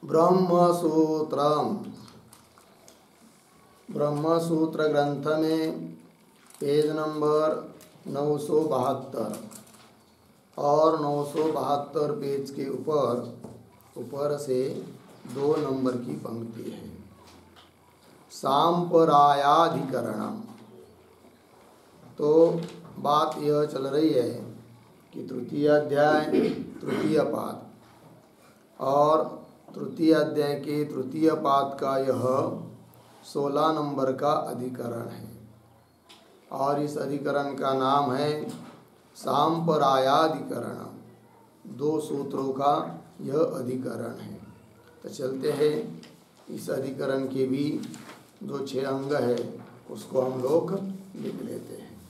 ब्रह्मसूत्रम, ब्रह्मसूत्र ग्रंथ में page number 972 और 972 पेज के ऊपर से 2 नंबर की पंक्ति है। सांपरायाधिकरणम। तो बात यह चल रही है कि तृतीय अध्याय तृतीय पाद और तृतीय अध्याय के तृतीय पाद का यह 16 नंबर का अधिकरण है और इस अधिकरण का नाम है सांपरायाधिकरण। 2 सूत्रों का यह अधिकरण है। तो चलते हैं, इस अधिकरण के भी जो 6 अंग है उसको हम लोग लिख लेते हैं।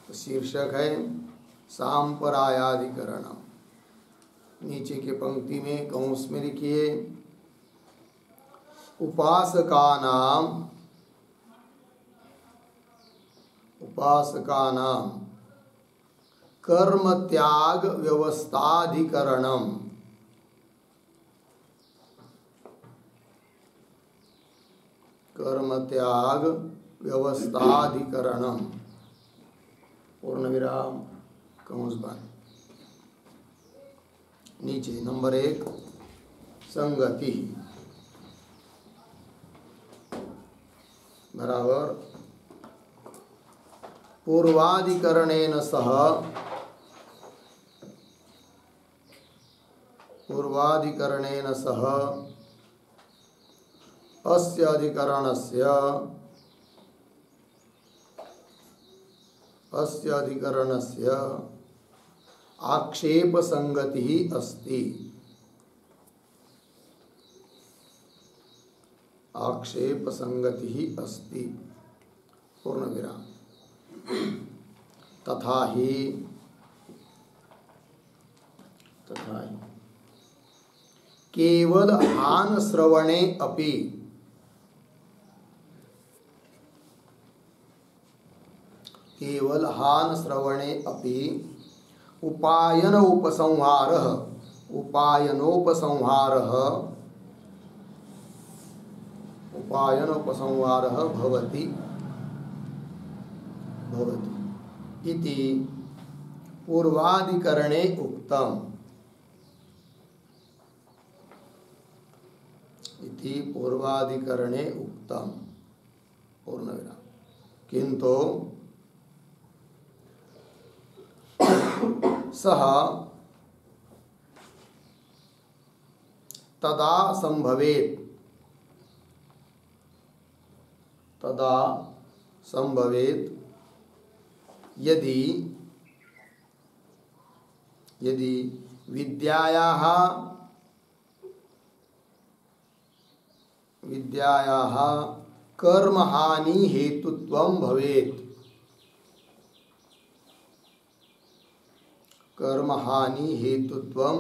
तो शीर्षक है सांपरायाधिकरण। नीचे के पंक्ति में कौंस में लिखिए उपासकानाम कर्म त्याग व्यवस्थाधिकरणम। कर्म त्याग व्यवस्थाधिकरणम पूर्ण विराम कंस बंद। नीचे नंबर 1 संगति बराबर पूर्वाधिकरणेन सह अस्य अधिकरणस्य आक्षेप संगति अस्ति। आक्षेप संगति अस्ति पूर्ण विराम। तथा ही केवल हान श्रवणे अपि उपायनोपसंहारः भवति इति पूर्वाधिकरणे उक्तम्। पूर्ण विराम। किंतु सह तदा संभवेत यदि विद्यायाः कर्महानि हेतुत्वं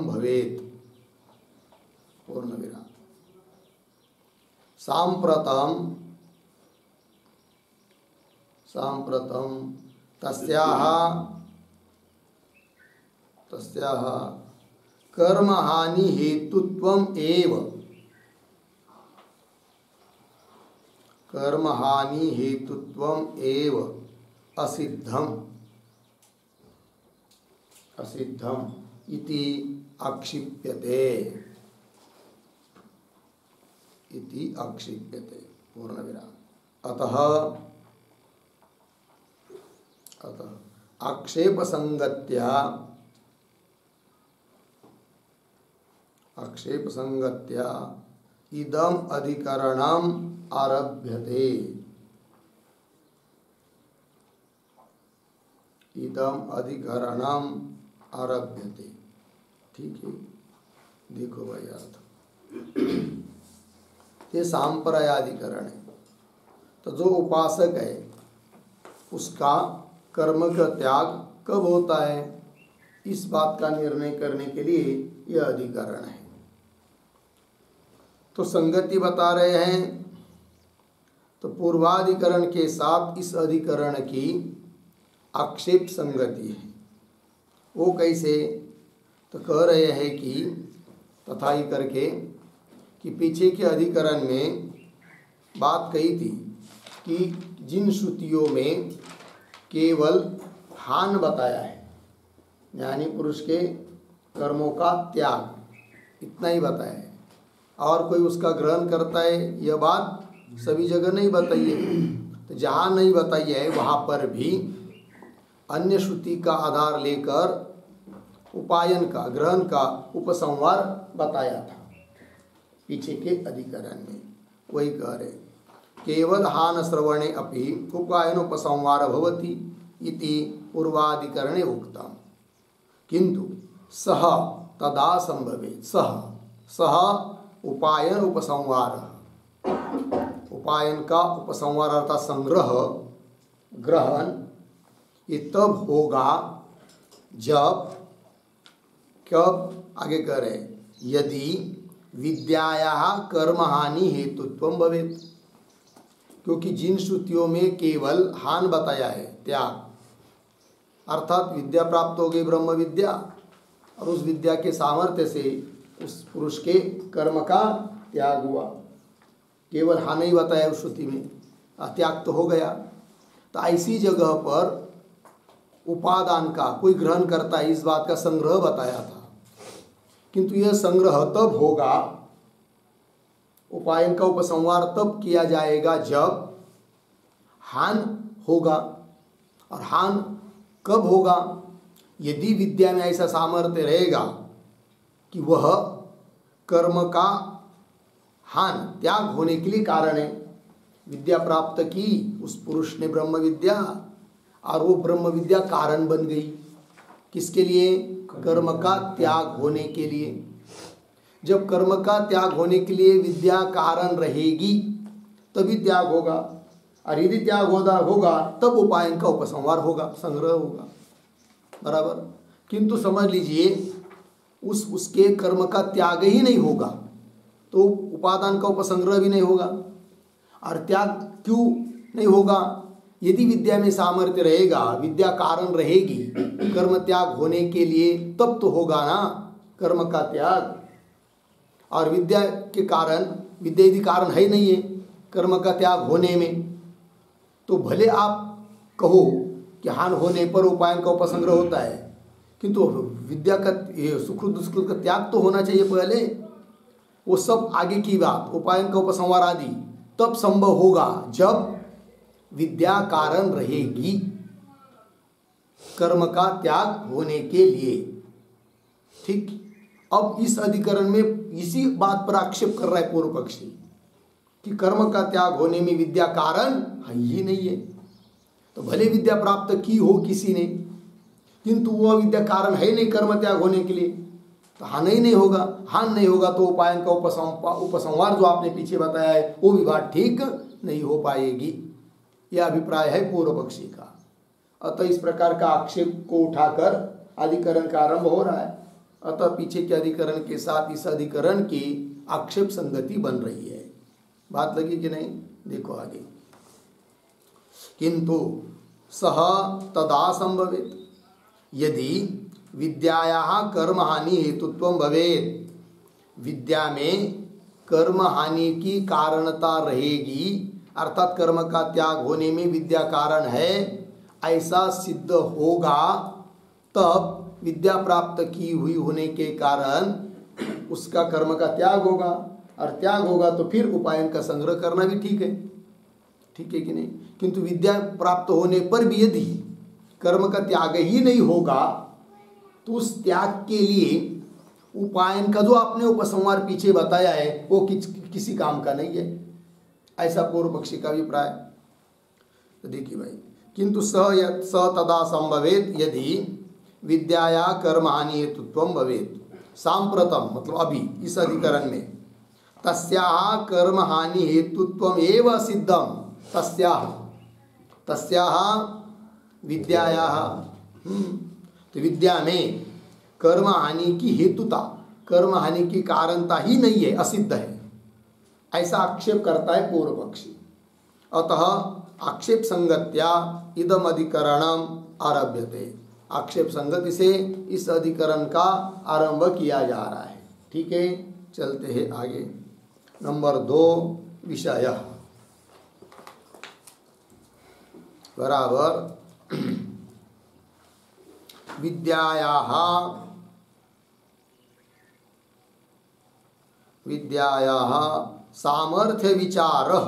भवेत्। पूर्ण विराम। सांप्रतम तस्याः कर्महानि हेतुत्वं एव असिद्धम् इति आक्षिप्यते। पूर्ण विराम। अतः आक्षेप संगत्या इदम अधिकरणम आरभ्यते। ठीक है, देखो भाई अर्थ। ये सांप्रदायिकरण है। तो जो उपासक है उसका कर्म का त्याग कब होता है, इस बात का निर्णय करने के लिए यह अधिकरण है। तो संगति बता रहे हैं। तो पूर्वाधिकरण के साथ इस अधिकरण की आक्षेप संगति है। वो कैसे? तो कह रहे हैं कि तथा ही करके कि पीछे के अधिकरण में बात कही थी कि जिन श्रुतियों में केवल हान बताया है, ज्ञानी पुरुष के कर्मों का त्याग, इतना ही बताया है, और कोई उसका ग्रहण करता है, यह बात सभी जगह नहीं बताई है। तो जहाँ नहीं बताई है वहाँ पर भी अन्य श्रुति का आधार लेकर उपायन का, ग्रहण का उपसंहार बताया था पीछे के अधिकरण में। वही कह रहे केवल हान श्रवणे अपि उपायनोपसंहार भवति इति पूर्वाधिकरणे उक्तम, किंतु सह तदा संभवेत्। सह उपायन उपसंहार, उपायन का उपसंहार अर्थात संग्रह, ग्रहण, ये तब होगा जब, कब, आगे कह रहे यदि विद्यायाः कर्महानि हेतुत्वं भवेत्, क्योंकि जिन श्रुतियों में केवल हान बताया है, त्याग, अर्थात विद्या प्राप्त हो गई ब्रह्म विद्या, और उस विद्या के सामर्थ्य से उस पुरुष के कर्म का त्याग हुआ, केवल हानि ही बताया उस श्रुति में, त्याग तो हो गया। तो ऐसी जगह पर उपादान का कोई ग्रहण करता है, इस बात का संग्रह बताया था, किंतु यह संग्रह तब होगा, उपायन का उपसंहार तब किया जाएगा जब हान होगा। और हान कब होगा? यदि विद्या में ऐसा सामर्थ्य रहेगा कि वह कर्म का हान, त्याग होने के लिए कारण है। विद्या प्राप्त की उस पुरुष ने ब्रह्म विद्या, और वो ब्रह्म विद्या कारण बन गई, किसके लिए? कर्म का त्याग होने के लिए। जब कर्म का त्याग होने के लिए विद्या कारण रहेगी तभी त्याग होगा, और यदि त्याग होगा तब उपायन का उपसंहार होगा, संग्रह होगा, बराबर। किंतु समझ लीजिए उसके कर्म का त्याग ही नहीं होगा तो उपादान का उपसंग्रह भी नहीं होगा। और त्याग क्यों नहीं होगा? यदि विद्या में सामर्थ्य रहेगा, विद्या कारण रहेगी कर्म त्याग होने के लिए, तब तो होगा ना कर्म का त्याग। और विद्या के कारण, विद्या यदि कारण है नहीं है कर्म का त्याग होने में, तो भले आप कहो कि हान होने पर उपायन का उपसंग्रह होता है, किंतु विद्या का सुकृत दुष्कृत का त्याग तो होना चाहिए पहले। वो सब आगे की बात, उपायन का उपसंहार आदि तब संभव होगा जब विद्या कारण रहेगी कर्म का त्याग होने के लिए। ठीक। अब इस अधिकरण में इसी बात पर आक्षेप कर रहा है पूर्व पक्षी कि कर्म का त्याग होने में विद्या कारण है ही नहीं है। तो भले विद्या प्राप्त की हो किसी ने, किंतु वह विद्या कारण है नहीं कर्म त्याग होने के लिए, तो हान ही नहीं होगा। हान नहीं होगा तो उपायन का उपसंहार जो आपने पीछे बताया है वो भी बात ठीक नहीं हो पाएगी। यह अभिप्राय है पूर्व पक्षी का। अतः इस प्रकार का आक्षेप को उठाकर अधिकरण का आरंभ हो रहा है। अतः पीछे के अधिकरण के साथ इस अधिकरण की आक्षेप संगति बन रही है। बात लगी कि नहीं? देखो आगे। किंतु सह तदा संभवेत् यदि विद्यायाः कर्म हानि हेतुत्वं भवेत्, विद्या में कर्म हानि की कारणता रहेगी, अर्थात कर्म का त्याग होने में विद्या कारण है, ऐसा सिद्ध होगा, तब विद्या प्राप्त की हुई होने के कारण उसका कर्म का त्याग होगा, और त्याग होगा तो फिर उपायन का संग्रह करना भी ठीक है। ठीक है कि नहीं? किंतु विद्या प्राप्त होने पर भी यदि कर्म का त्याग ही नहीं होगा तो उस त्याग के लिए उपायन का जो आपने उपसंहार पीछे बताया है वो किसी काम का नहीं है, ऐसा पूर्व पक्षी का अभिप्राय। तो देखिए भाई, किंतु स तदा संभवेत् यदि विद्याया कर्म हानि हेतुत्वं भवेत्। सांप्रतम मतलब अभी इस अधिकरण में तस्याः कर्म हानि हेतुत्वम् एव सिद्धम, तस्याः विद्यायाः, तो विद्या में कर्म हानि की हेतुता, कर्म हानि की कारणता ही नहीं है, असिद्ध है, ऐसा आक्षेप करता है पूर्व पक्षी। अतः आक्षेप संगत्या इदम अधिकरणम आरभ्यते, आक्षेप संगति से इस अधिकरण का आरंभ किया जा रहा है। ठीक है, चलते हैं आगे। नंबर 2 विषय बराबर विद्यायाः सामर्थ्य विचारः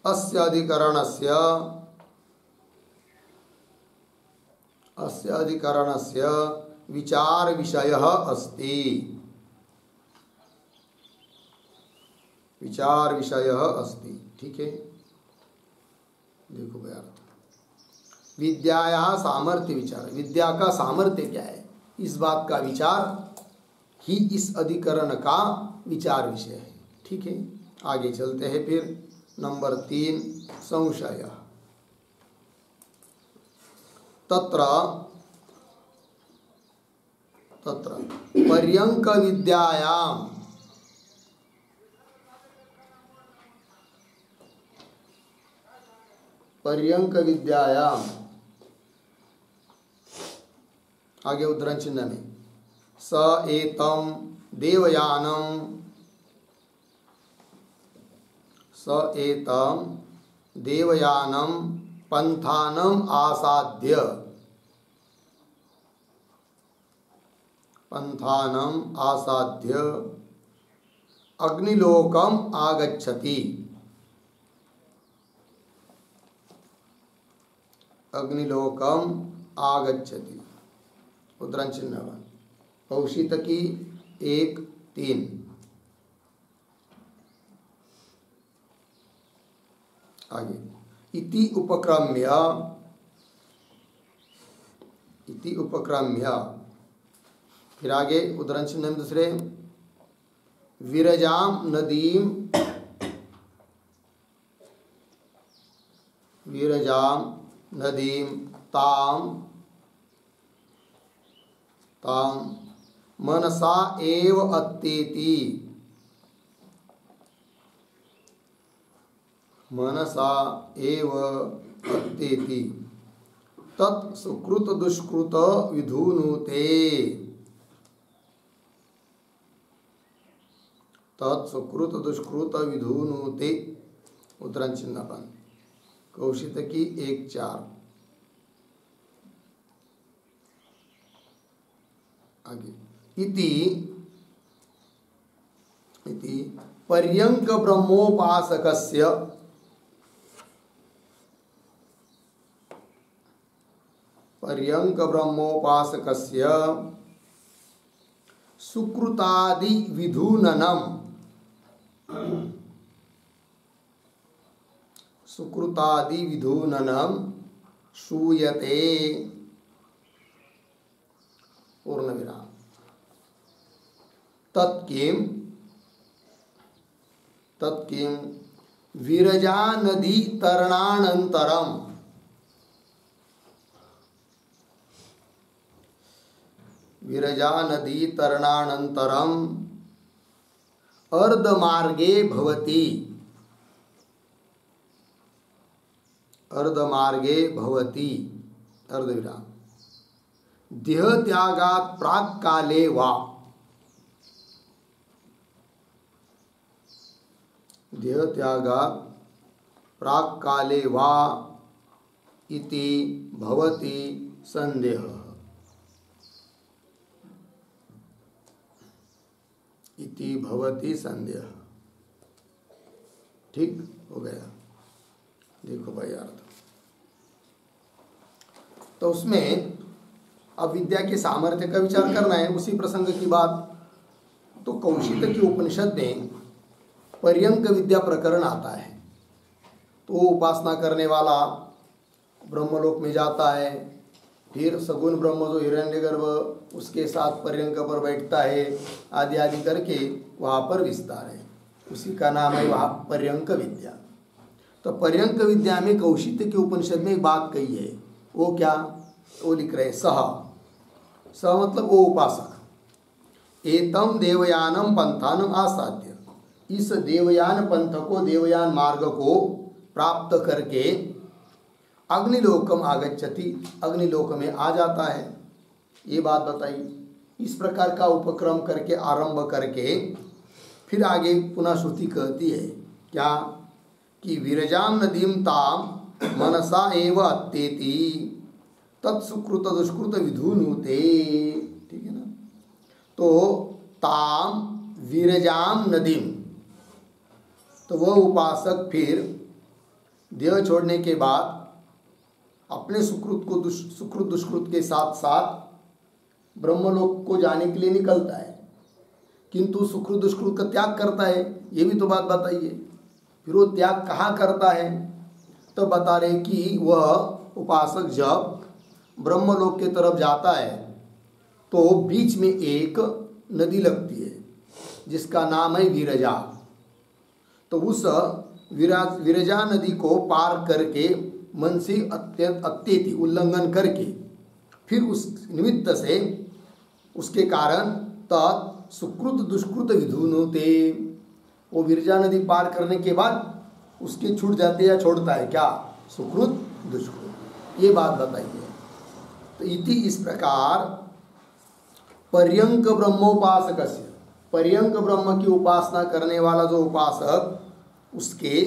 अस्य अधिकरणस्य विचार विषयः अस्ति। ठीक है, देखो भैया, विद्यायाः सामर्थ्य विचार, विद्या का सामर्थ्य क्या है, इस बात का विचार ही इस अधिकरण का विचार विषय है। ठीक है, आगे चलते हैं फिर। नंबर 3 संशय। तत्र पर्यंक विद्यायाम आगे उद्धरण चिन्ह में स एतम देवयानम पंथानम आसाद्य अग्निलोकम आगच्छति। उद्धरण चिन्ह कौशितकी 1:3। आगे इति उपक्रम्य फिर आगे उद्धरण चिन्ह में दूसरे विरजाम नदीम ताम मनसा एव अत्तेति तत् सुकृत दुष्कृत विधूनुते। उद्धरण चिन्ह बंद। कौशितकी 1:4। आगे इति पर्यंक ब्रह्मोपासकस्य सुकृतादि विधूननम श्रूयते। पूर्ण विराम। तत्किं विरजा नदी तरणानंतरम अर्धमार्गे भवति अर्धविराम देहत्यागात् प्राक्काले वा इति भवति संदेहः। ठीक हो गया। देखो भाई अर्थ तो उसमें अब विद्या के सामर्थ्य का विचार करना है। उसी प्रसंग की बात तो कौशिक की उपनिषद में पर्यंक विद्या प्रकरण आता है। तो उपासना करने वाला ब्रह्मलोक में जाता है, फिर सगुण ब्रह्म जो हिरण्यगर्भ उसके साथ पर्यंक पर बैठता है, आदि आदि करके वहाँ पर विस्तार है। उसी का नाम है वहाँ पर्यंक विद्या। तो पर्यंक विद्या में कौशिक के उपनिषद में एक बात कही है, वो क्या, वो लिख रहे सह मतलब वो उपासक एतम देवयानम पंथानम आसाद्य, इस देवयान पंथ को, देवयान मार्ग को प्राप्त करके अग्निलोकम आगच्छति, अग्निलोक में आ जाता है। ये बात बताई। इस प्रकार का उपक्रम करके आरंभ करके फिर आगे पुनः श्रुति कहती है क्या कि विरजाम नदीम ताम मनसा एव अत्येति तत्सुकृत दुष्कृत विधुनुते। ठीक है ना। तो ताम विरजाम नदीम, तो वह उपासक फिर देह छोड़ने के बाद अपने सुकृत दुष्कृत के साथ साथ ब्रह्मलोक को जाने के लिए निकलता है, किंतु सुकृत दुष्कृत का त्याग करता है। ये भी तो बात बताइए। फिर वो त्याग कहाँ करता है, तो बता रहे कि वह उपासक जब ब्रह्मलोक के तरफ जाता है तो बीच में एक नदी लगती है जिसका नाम है विरजा। तो उस विरजा नदी को पार करके मन से अत्येति उल्लंघन करके फिर उस निमित्त से उसके कारण तत् सुकृत दुष्कृत विधुनुते, वो विरजा नदी पार करने के बाद उसके छूट जाते या छोड़ता है क्या, सुकृत दुष्कृत। ये बात बताइए। तो इति इस प्रकार पर्यंक ब्रह्मोपासक, पर्यंक ब्रह्म की उपासना करने वाला जो उपासक उसके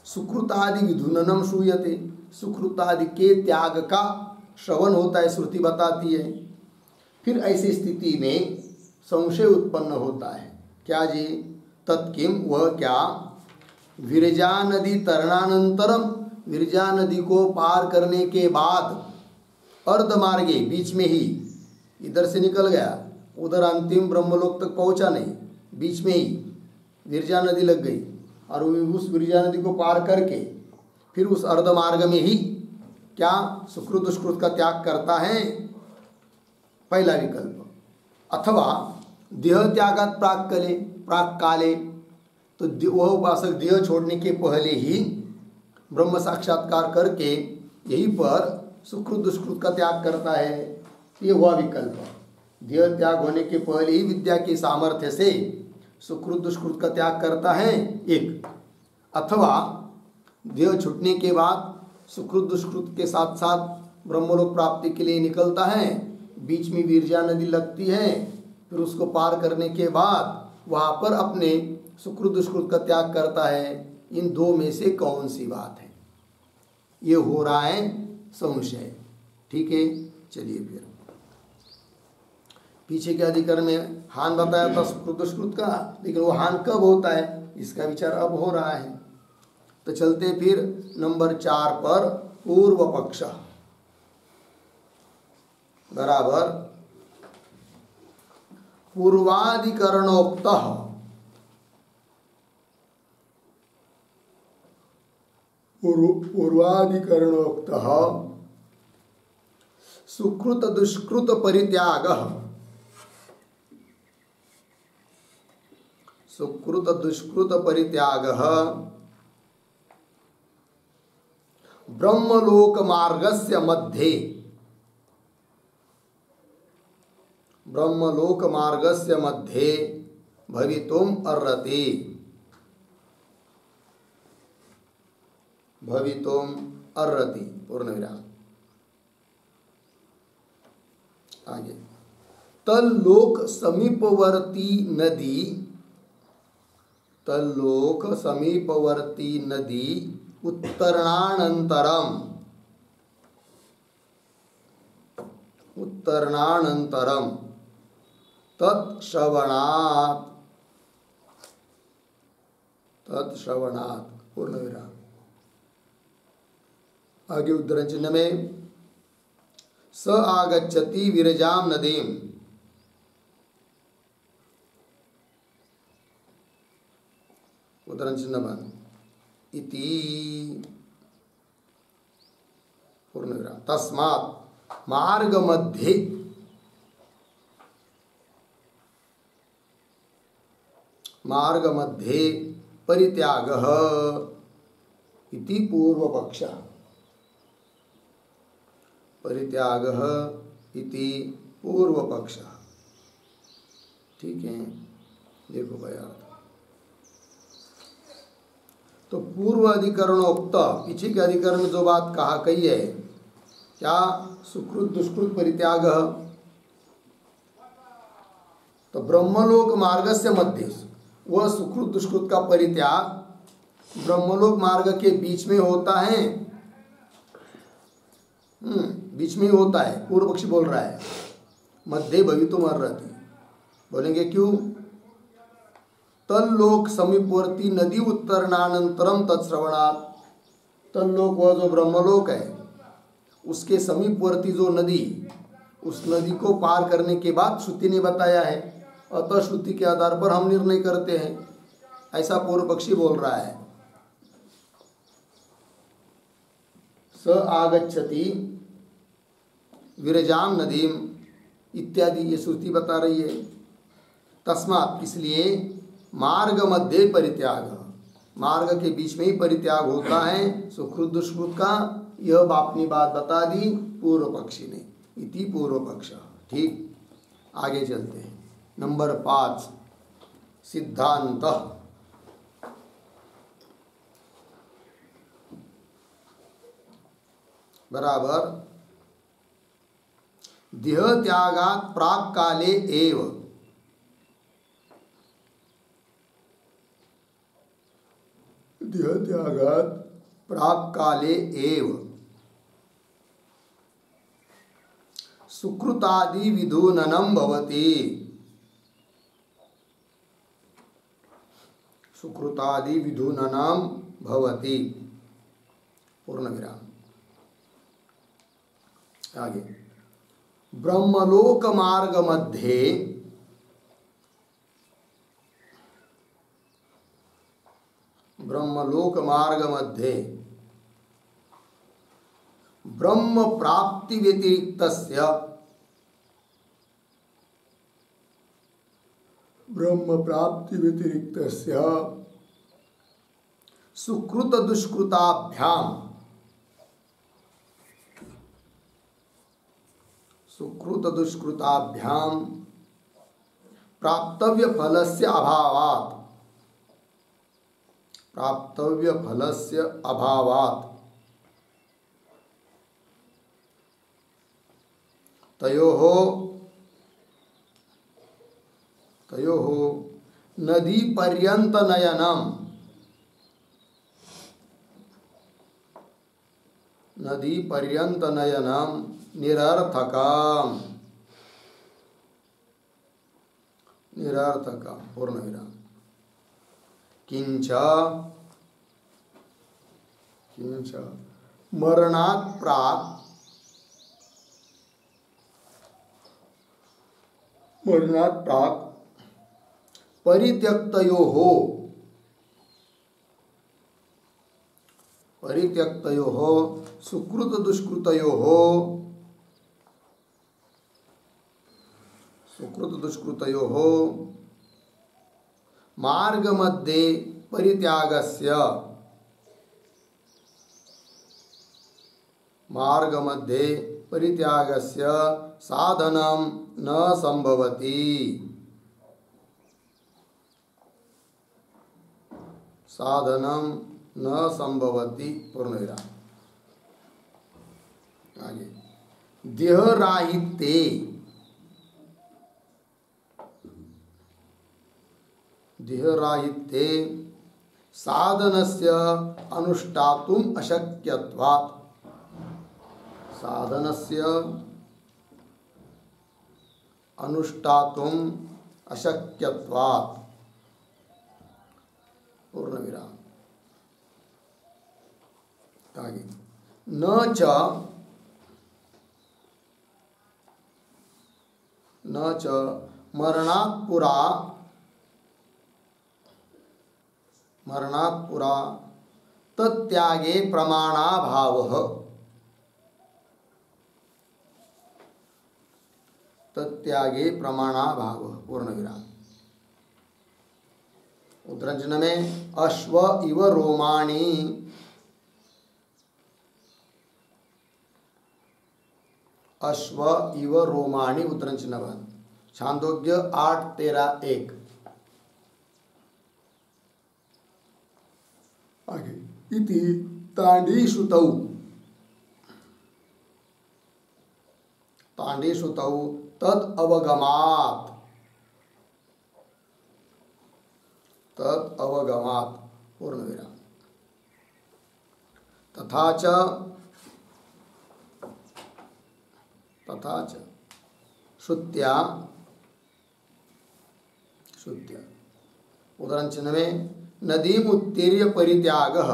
सुकृतादि विधुननम श्रूयते, सुकृतादि के त्याग का श्रवण होता है, श्रुति बताती है। फिर ऐसी स्थिति में संशय उत्पन्न होता है क्या जी, तत्किम वह क्या, विरजा नदी तरणानंतरम, विरजा नदी को पार करने के बाद अर्धमार्गे बीच में ही इधर से निकल गया, उधर अंतिम ब्रह्मलोक तक पहुंचा नहीं, बीच में ही विरजा नदी लग गई और उस विरजा नदी को पार करके फिर उस अर्धमार्ग में ही क्या सुकृत दुष्कृत का त्याग करता है, पहला विकल्प। अथवा देह त्यागात प्राक काले, तो वह उपासक देह छोड़ने के पहले ही ब्रह्म साक्षात्कार करके यहीं पर सुकृत दुष्कृत का त्याग करता है, ये हुआ विकल्प। देह त्याग होने के पहले ही विद्या के सामर्थ्य से सुकृत दुष्कृत का त्याग करता है एक, अथवा देह छूटने के बाद सुकृत दुष्कृत के साथ साथ ब्रह्मलोक प्राप्ति के लिए निकलता है, बीच में विरजा नदी लगती है, फिर उसको पार करने के बाद वहाँ पर अपने सुकृत दुष्कृत का त्याग करता है। इन दो में से कौन सी बात है, ये हो रहा है संशय। ठीक है, चलिए फिर पीछे के अधिकरण में हान बताया था सुकृत दुष्कृत का, लेकिन वो हान कब होता है इसका विचार अब हो रहा है। तो चलते फिर नंबर 4 पर, पूर्व पक्ष बराबर पूर्वाधिकरणोक्त, पूर्वाधिकरणोक्त सुकृत दुष्कृत परित्याग, सुकृत दुष्कृत परित्याग ब्रह्मलोक मार्गस्य मध्ये, ब्रह्मलोक मार्गस्य मध्ये भवितुम अर्हति, भवितुम अर्हति पूर्ण विराम। आगे तल्लोक समीपवर्ती नदी, तल्लोक समीपवर्ती नदी उत्तरणानंतरम, उत्तरणानंतरम तत्श्रवणात्, तत्श्रवणात् पूर्ण विराम। आगे उद्धरण चिन्ह में स आगच्छति विरजाम नदीम, उद्धरण चिन्ह बंद, इति पूर्ण विराम। तस्मात् मार्ग मध्ये, मार्ग मध्ये परित्यागः इति पूर्व पक्ष, परित्यागः इति पूर्व पक्ष। ठीक है, देखो भाई। तो पूर्व अधिकरणोक्त पीछे के अधिकरण में जो बात कहा कही है क्या, सुकृत दुष्कृत परित्याग, तो ब्रह्मलोक मार्ग से मध्य वह सुकृत दुष्कृत का परित्याग ब्रह्मलोक मार्ग के बीच में होता है, बीच में ही होता है। पूर्व पक्षी बोल रहा है मध्य भवितुम अर्हति, बोलेंगे क्यों, तल्लोक समीपवर्ती नदी उत्तरणानंतरम तत्श्रवणात्, तल्लोक वह जो ब्रह्मलोक है उसके समीपवर्ती जो नदी, उस नदी को पार करने के बाद श्रुति ने बताया है, अतः श्रुति के आधार पर हम निर्णय करते हैं, ऐसा पूर्व पक्षी बोल रहा है। स आगच्छति विरजाम नदीम इत्यादि ये श्रुति बता रही है। तस्मात् इसलिए मार्ग मध्य परित्याग, मार्ग के बीच में ही परित्याग होता है सुकृत दुष्कृत का, यह अपनी बात बता दी पूर्व पक्षी ने, इति पूर्व पक्ष। ठीक, आगे चलते हैं। नंबर 5 सिद्धांत। बराबर देह त्यागात् प्राक काले एव, देह त्यागात् प्राक काले एव सुकृतादि विधूननं भवति, सुकृतादि विधूननं भवति। पूर्ण विराम। आगे ब्रह्मलोक मार्ग मध्ये ब्रह्मलोक मार्ग मध्ये ब्रह्म प्राप्ति व्यतिरिक्तस्य, ब्रह्म प्राप्ति व्यतिरिक्तस्य सुकृत दुष्कृताभ्याम, सुकृत दुष्कृताभ्याम प्राप्तव्य फलस्य अभावात्, प्राप्तव्य फलस्य अभावात् तयोः नदी पर्यंत नयनम, नदी पर्यंत नयनम निरर्थकम, निरर्थकम। पूर्ण विराम। किंच किंच मरणात् प्राक्, मरणात् प्राक् परित्यक्तयोः, परित्यक्तयोः सुकृत दुष्कृतयोः, सुकृत दुष्कृतयोः मार्ग मध्ये परित्यागस्य, मार्ग मध्ये परित्यागस्य साधनं न संभवति, साधनं न संभवति। पूर्ण विराम। आगे देह राहित्ये, देह राहित्ये साधनस्य अनुष्ठातुम् अशक्यत्वात्, साधनस्य अनुष्ठातुम् अशक्यत्वात्। पूर्ण विराम। आगे न च मरणात् पुरा, मरणात् पुरा तत्यागे प्रमाणाभावः, तत्यागे प्रमाणाभावः। पूर्ण विराम। उत्तरंजन में अश्व इव रोमाणी, अश्व इव रोमाणी उत्तरंजन बन। छांदोग्य 8:13-1। आगे इति तांडीश्रुतौ तद अवगमात् पूर्ण विराम। तथा च श्रुत्या उदाहरण चिन्ह में नदीम उत्तीर्य परित्यागः,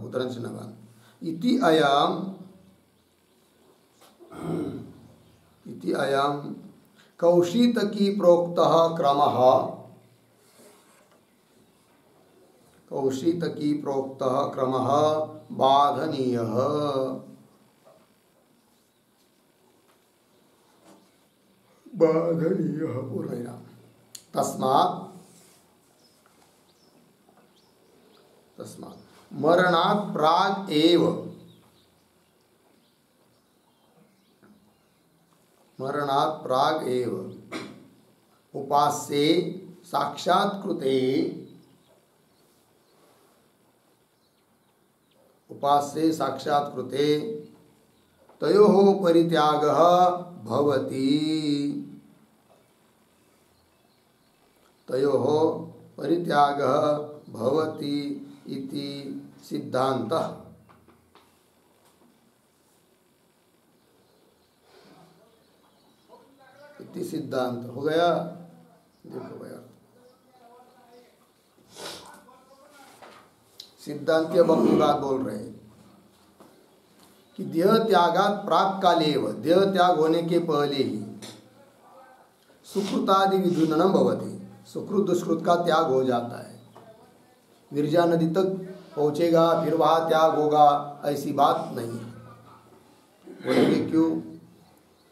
उदाहरण चिन्ह इति अयम कौशितकी प्रोक्तः क्रमः बाधनीयः। पूर्णविराम। तस्मात् मरणात् प्राग एव उपास्ये साक्षात्कृते तयोः परित्यागः भवति इति सिद्धान्तः। सिद्धांत हो गया। देखो भैया, सिद्धांत अब अपनी बात बोल रहे हैं कि देह त्यागात प्राक कालेव, देह त्याग होने के पहले ही सुकृतादि विधुननम भवति, सुकृत दुष्कृत का त्याग हो जाता है। विरजा नदी तक पहुंचेगा फिर वहां त्याग होगा, ऐसी बात नहीं है। बोलेंगे क्यों?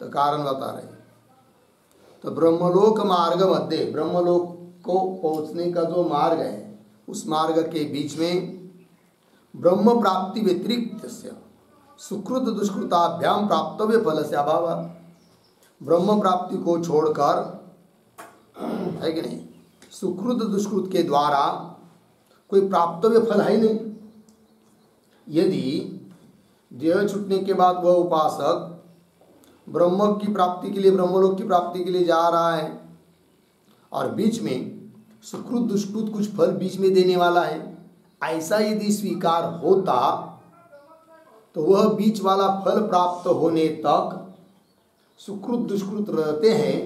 तो कारण बता रहे। तो ब्रह्मलोक मार्ग मध्य, ब्रह्मलोक को पहुंचने का जो मार्ग है उस मार्ग के बीच में ब्रह्म प्राप्ति व्यतिरिक्त सुकृत दुष्कृताभ्याम प्राप्तव्य फल से अभाव, ब्रह्म प्राप्ति को छोड़कर, है कि नहीं, सुकृत दुष्कृत के द्वारा कोई प्राप्तव्य फल है नहीं। यदि देह छूटने के बाद वह उपासक ब्रह्म की प्राप्ति के लिए, ब्रह्मलोक की प्राप्ति के लिए जा रहा है और बीच में सुकृत दुष्कृत कुछ फल बीच में देने वाला है, ऐसा यदि स्वीकार होता तो वह बीच वाला फल प्राप्त होने तक सुकृत दुष्कृत रहते हैं,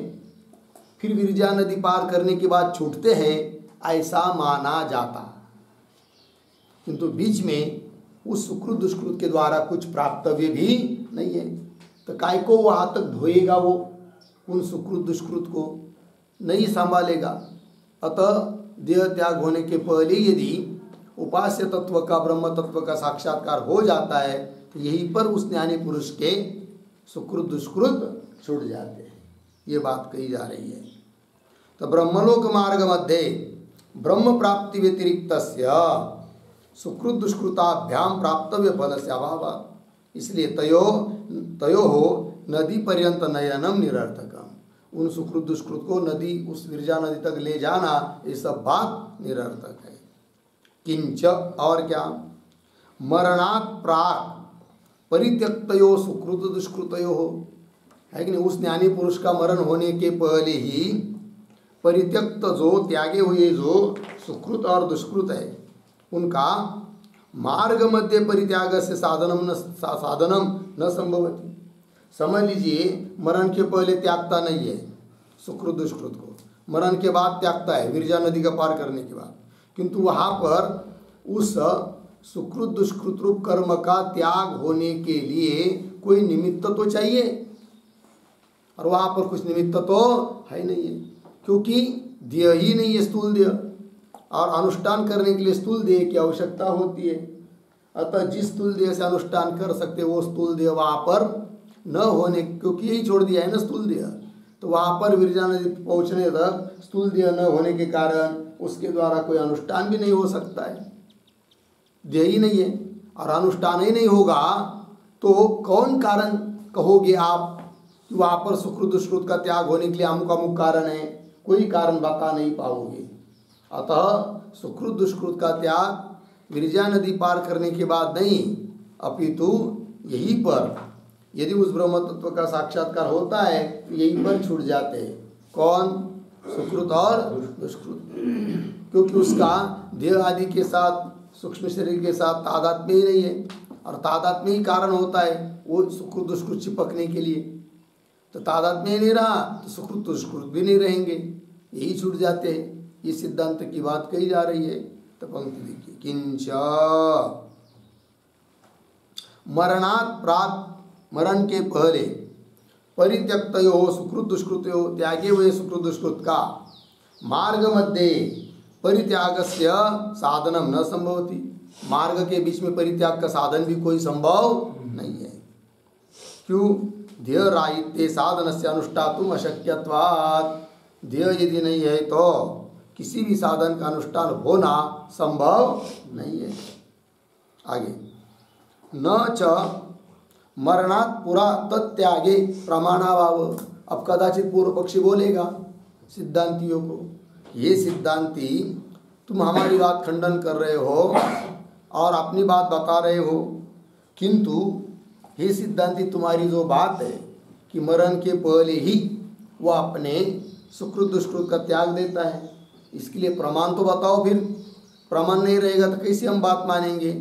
फिर विरजा नदी पार करने के बाद छूटते हैं, ऐसा माना जाता। किंतु बीच में उस सुकृत दुष्कृत के द्वारा कुछ प्राप्तव्य भी नहीं है, तो काय को वहाँ तक धोएगा, वो उन सुकृत दुष्कृत को नहीं संभालेगा। अतः देह त्याग होने के पहले यदि उपास्य तत्व का, ब्रह्म तत्व का साक्षात्कार हो जाता है तो यहीं पर उस ज्ञानी पुरुष के सुकृत दुष्कृत छूट जाते हैं। ये बात कही जा रही है। तो ब्रह्मलोक मार्ग मध्य ब्रह्म प्राप्ति व्यतिरिक्त सुकृत दुष्कृताभ्याम प्राप्तव्य फल से अभाव, इसलिए तयो नदी पर्यंत नयनम निरर्थकम, उन सुकृत दुष्कृत को नदी, उस विरजा नदी तक ले जाना, ये सब बात निरर्थक है। किंच, और क्या, मरणात् प्राक परित्यक्तयो सुकृत दुष्कृतयो, है कि नहीं, उस ज्ञानी पुरुष का मरण होने के पहले ही परित्यक्त जो त्यागे हुए जो सुकृत और दुष्कृत है उनका मार्ग मध्य परित्याग से साधनम न संभवती। समझ लीजिए मरण के पहले त्यागता नहीं है सुकृत दुष्कृत को, मरण के बाद त्यागता है विरजा नदी का पार करने के बाद, किंतु वहाँ पर उस सुकृत दुष्कृत रूप कर्म का त्याग होने के लिए कोई निमित्त तो चाहिए, और वहाँ पर कुछ निमित्त तो है नहीं है, क्योंकि देह ही नहीं है स्थूल देह, और अनुष्ठान करने के लिए स्थूल देह की आवश्यकता होती है। अतः जिस स्थूल देह से अनुष्ठान कर सकते वो स्थूल देह वहाँ पर न होने, क्योंकि यही छोड़ दिया है ना स्थूल देह, तो वहाँ पर विरजा नदी पहुँचने तक स्थूल देह न होने के कारण उसके द्वारा कोई अनुष्ठान भी नहीं हो सकता है, देह ही नहीं है, और अनुष्ठान ही नहीं होगा तो कौन कारण कहोगे आप कि वहाँ पर सुकृत दुष्कृत का त्याग होने के लिए अमुक अमुक कारण है, कोई कारण बता नहीं पाओगे। अतः सुकृत दुष्कृत का त्याग विरजा नदी पार करने के बाद नहीं, अपितु यहीं पर यदि उस ब्रह्म तत्व का साक्षात्कार होता है तो यहीं पर छूट जाते हैं। कौन? सुकृत और दुष्कृत, क्योंकि उसका देह आदि के साथ सूक्ष्म शरीर के साथ तादात्म्य ही नहीं है, और तादात्म्य ही कारण होता है वो सुकृत दुष्कृत चिपकने के लिए। तो तादात्म्य ही नहीं रहा तो सुकृत दुष्कृत भी नहीं रहेंगे, यही छूट जाते हैं। ये सिद्धांत की बात कही जा रही है। तो पंक्ति देखिए, किंच मरणात् प्राप्त, मरण के पहले परित्यक्तयो सुकृत दुष्कृतयो त्यागे हुए सुकृत दुष्कृत का मार्ग मध्ये परित्यागस्य साधनम न संभवति। मार्ग के बीच में परित्याग का साधन भी कोई संभव नहीं है। क्यों? ध्येय राहित्य साधन से अनुष्ठातुम अशक्यत्वात्। ध्येय यदि नहीं है तो किसी भी साधन का अनुष्ठान होना संभव नहीं है। आगे, न च मरणात् पुरा तत्यागे प्रमाणाभाव। अब कदाचित पूर्व पक्षी बोलेगा सिद्धांतियों को, ये सिद्धांती तुम हमारी बात खंडन कर रहे हो और अपनी बात बता रहे हो, किंतु हे सिद्धांती तुम्हारी जो बात है कि मरण के पहले ही वो अपने सुकृत दुष्कृत का त्याग देता है, इसके लिए प्रमाण तो बताओ। फिर प्रमाण नहीं रहेगा तो कैसे हम बात मानेंगे?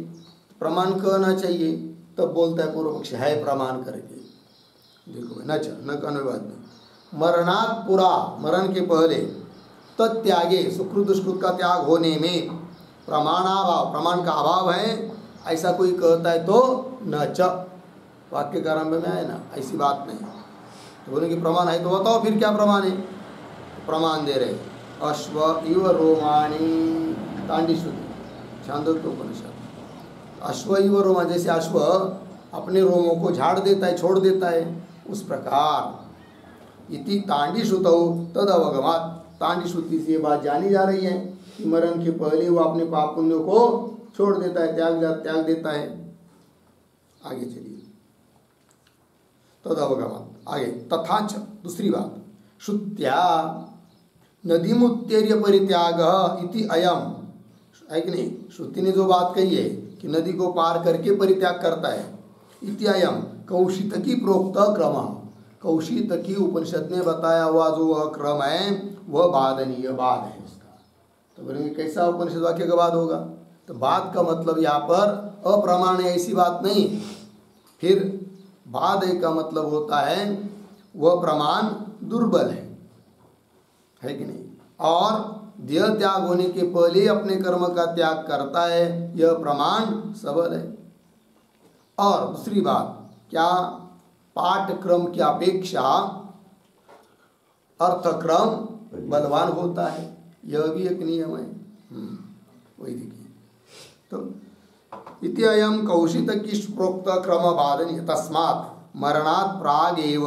प्रमाण कहना चाहिए। तब बोलता है पूर्व पक्ष, है प्रमाण करके देखो न कहने बाद में मरणात् पुरा, मरण के पहले तत्यागे सुकृत दुष्कृत का त्याग होने में प्रमाणाभाव, प्रमाण का अभाव है, ऐसा कोई कहता है तो न च, वाक्य का आरंभ में आए ना, ऐसी बात नहीं। तो बोले कि प्रमाण है तो बताओ फिर क्या प्रमाण है? प्रमाण दे रहे, अश्व इव रोमाणी, तांडी श्रुति छांदोग्य उपनिषद। अश्व इव रोमा, जैसे अश्व अपने रोमों को झाड़ देता है, छोड़ देता है, उस प्रकार इति तांडी श्रुतौ तद अवगमात्। तांडी श्रुति से ये बात जानी जा रही है कि मरण के पहले वो अपने पाप पुण्यों को छोड़ देता है, त्याग देता है। आगे चलिए, तद अवगमात्। आगे, तथाच दूसरी बात, श्रुत्या नदीमुत्तेर्य परित्याग इति अयम, है कि नहीं? श्रुति ने जो बात कही है कि नदी को पार करके परित्याग करता है, इति अयम कौशितकी प्रोक्त क्रम, कौशितकी उपनिषद में बताया हुआ जो वह क्रम है वह बादनीय बाद है इसका। तो बोलेंगे कैसा उपनिषद वाक्य का बाद होगा? तो बाद का मतलब यहाँ पर अप्रमाण है ऐसी बात नहीं, फिर बाद का मतलब होता है वह प्रमाण दुर्बल है कि नहीं? और देह त्याग होने के पहले अपने कर्म का त्याग करता है, यह प्रमाण सबल है। और दूसरी बात क्या, पाठक्रम की अपेक्षा अर्थक्रम बलवान होता है, यह भी एक नियम है। वही देखिए, तो इति अयम कौशितकी प्रोक्त क्रम बाधनीय, तस्मात् मरणात् प्राग एव,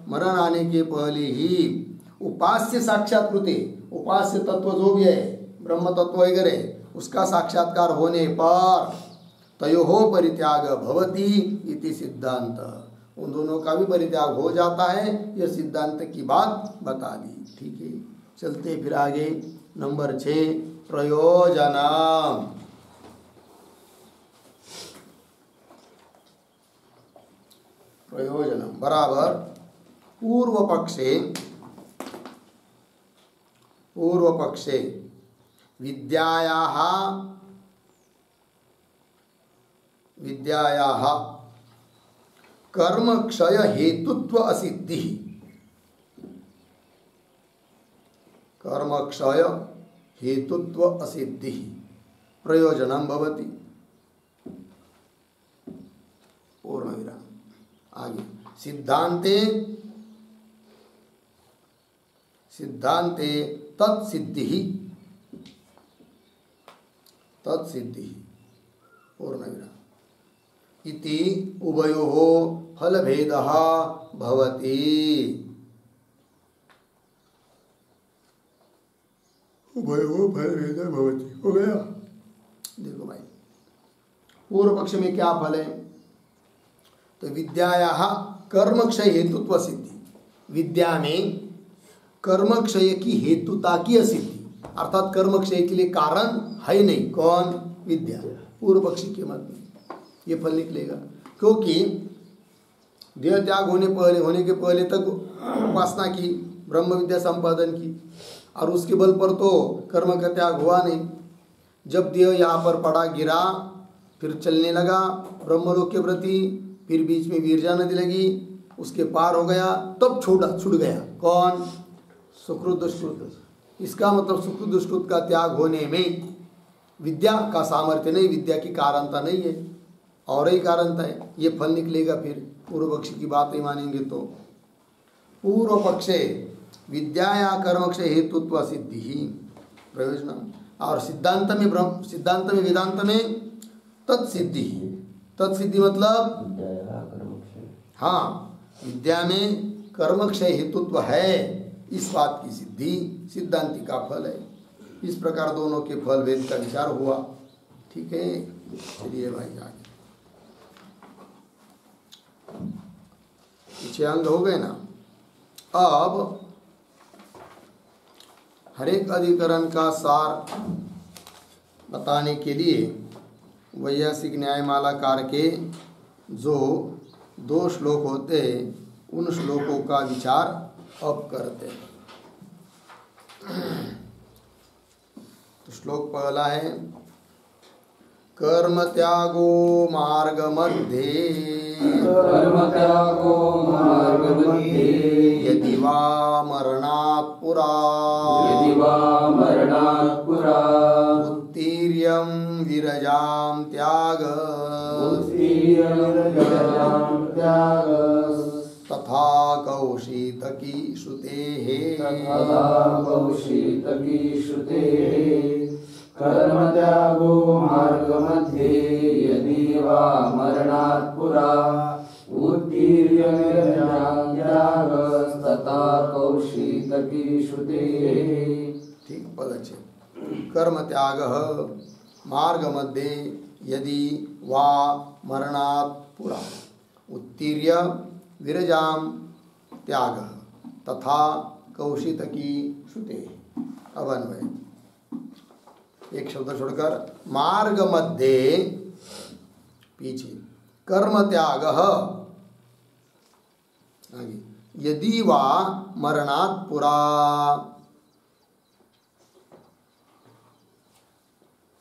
मरण आने के पहले ही उपास्य साक्षात्कृते, उपास्य तत्व जो भी है ब्रह्म तत्व वगैरह, उसका साक्षात्कार होने पर तयोहो परित्याग भवति इति सिद्धांत, उन दोनों का भी परित्याग हो जाता है, यह सिद्धांत की बात बता दी। ठीक है, चलते फिर आगे। नंबर 6, प्रयोजन। प्रयोजन बराबर पूर्व पक्षे विद्यायाः कर्म क्षय हेतुत्व असिद्धि, कर्म क्षय हेतुत्व असिद्धि प्रयोजनम भवति। पूर्ण विराम। आगे, सिद्धांते तत्सिद्धि पूर्ण विराम इति उभयोः फलभेदः भवति। उभयोः फलभेदः भवति। हो गया। देखो भाई, पूर्व पक्ष में क्या फल है? तो विद्यायाः कर्म क्षय हेतुत्व सिद्धि, विद्या में कर्मक्षय की हेतुता की असिद्धि, अर्थात कर्मक्षय के लिए कारण है नहीं। कौन? विद्या। पूर्व पक्षी के मत में ये फल निकलेगा, क्योंकि देह त्याग होने के पहले तक उपासना की, ब्रह्म विद्या संपादन की, और उसके बल पर तो कर्म का त्याग हुआ नहीं। जब देह यहाँ पर पड़ा, गिरा, फिर चलने लगा ब्रह्मलोक के प्रति, फिर बीच में वीरजा नदी लगी, उसके पार हो गया, तब छूट गया। कौन? सुकृत दुष्कृत। इसका मतलब सुकृत दुष्कृत का त्याग होने में विद्या का सामर्थ्य नहीं, विद्या की कारणता नहीं है, और ही कारणता है। ये फल निकलेगा फिर पूर्व पक्षी की बात ही मानेंगे तो। पूर्व पक्षे विद्या या कर्मक्षय हेतुत्व सिद्धि ही प्रयोजन, और सिद्धांत में वेदांत में तत्सिद्धि। तत्सिद्धि मतलब हाँ, विद्या में कर्मक्षय हेतुत्व है, इस बात की सिद्धि सिद्धांति का फल है। इस प्रकार दोनों के फल वेद का विचार हुआ। ठीक है, चलिए भाई आगे। पीछे अंग हो गए ना। अब हरेक अधिकरण का सार बताने के लिए वैयासिक न्यायमालाकार के जो 2 श्लोक होते हैं, उन श्लोकों का विचार अब करते हैं। तो श्लोक पहला है, कर्म त्यागो मार्ग मध्ये, यदि वा मरणात् पुरा, उत्तीर्यं विरजां त्याग, तथा कौशितकी श्रुतेः, कर्म त्यागो मार्ग मध्ये, यदि वा मरणात् पुरा, उत्तीर्य विरजां त्याग, तथा कौशितकी श्रुतेः। ठीक, पद अच्छे। कर्म त्याग मार्ग मध्ये, यदि वा मरणात् पुरा, उत्तीर्य विरजां त्याग, तथा कौशितकी श्रुतेः। अब अन्वय, एक शब्द छोड़कर, मार्ग मध्ये पीछे, कर्म त्याग आगे, यदि वा मरणात् पुरा,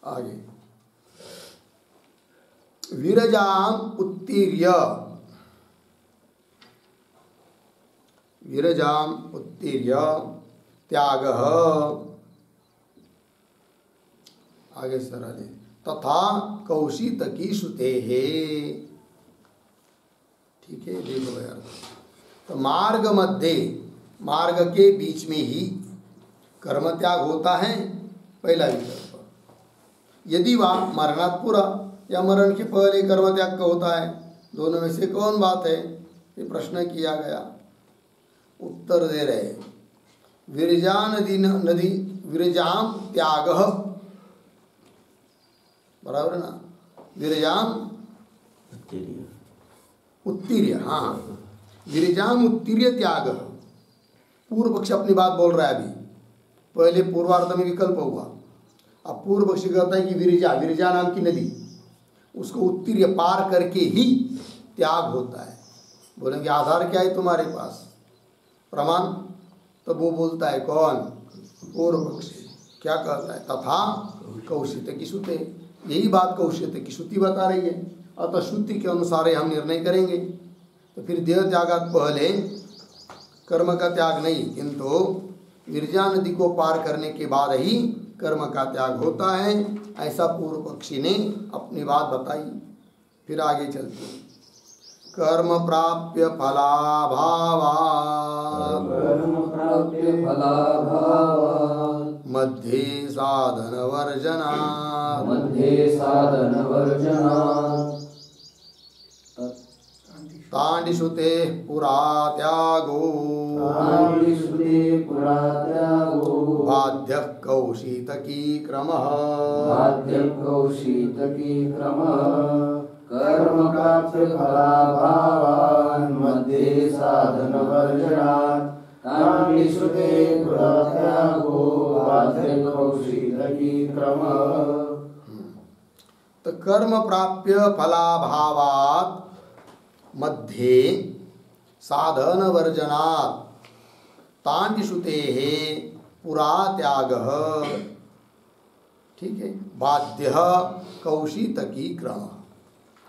आगे विरजाम उत्तीर्य, त्याग, आगे सरल, तथा कौशितकी श्रुतेः। ठीक है, देखो यार, तो मार्ग मध्ये, मार्ग के बीच में ही कर्म त्याग होता है, पहला विकल्प। यदि वह मरणात् पुरा, या मरण के पहले कर्म त्याग का होता है, दोनों में से कौन बात है, ये प्रश्न किया गया। उत्तर दे रहे, विरजाम त्याग, बराबर ना, विरजाम उत्तीर्य, हाँ, विरजाम उत्तीर्य त्याग। पूर्व पक्ष अपनी बात बोल रहा है अभी, पहले पूर्वार्ध में विकल्प हुआ, अब पूर्व पक्षी कहता है कि विरजा नाम की नदी, उसको उत्तीर्य पार करके ही त्याग होता है। बोलेंगे आधार क्या है तुम्हारे पास, प्रमाण? तो वो बोलता है कौन? पूर्व पक्षी। क्या कहता है? तथा कौशितकी श्रुते, यही बात कौशितकी श्रुति बता रही है, अतः श्रुति के अनुसार हम निर्णय करेंगे। तो फिर देह त्यागात पहले कर्म का त्याग नहीं, किंतु विरजा नदी को पार करने के बाद ही कर्म का त्याग होता है, ऐसा पूर्व पक्षी ने अपनी बात बताई। फिर आगे चलते, कर्म प्राप्य फलाभावात्, मध्ये साधन वर्जनात्, तांडिश्रुते पुरा त्यागो, बाध्य कौशितकी क्रमः, कर्म प्राप्य फलाभावान् मध्ये साधन वर्जनात्, तानि श्रुते पुरात्यागो बाध्य कौशीतकी क्रमः। तो कर्म प्राप्य फलाभावात् मध्ये साधन वर्जनात् तान्यश्रुतेः पुरा त्यागः, ठीक है, बाध्य कौशीतकी क्रम।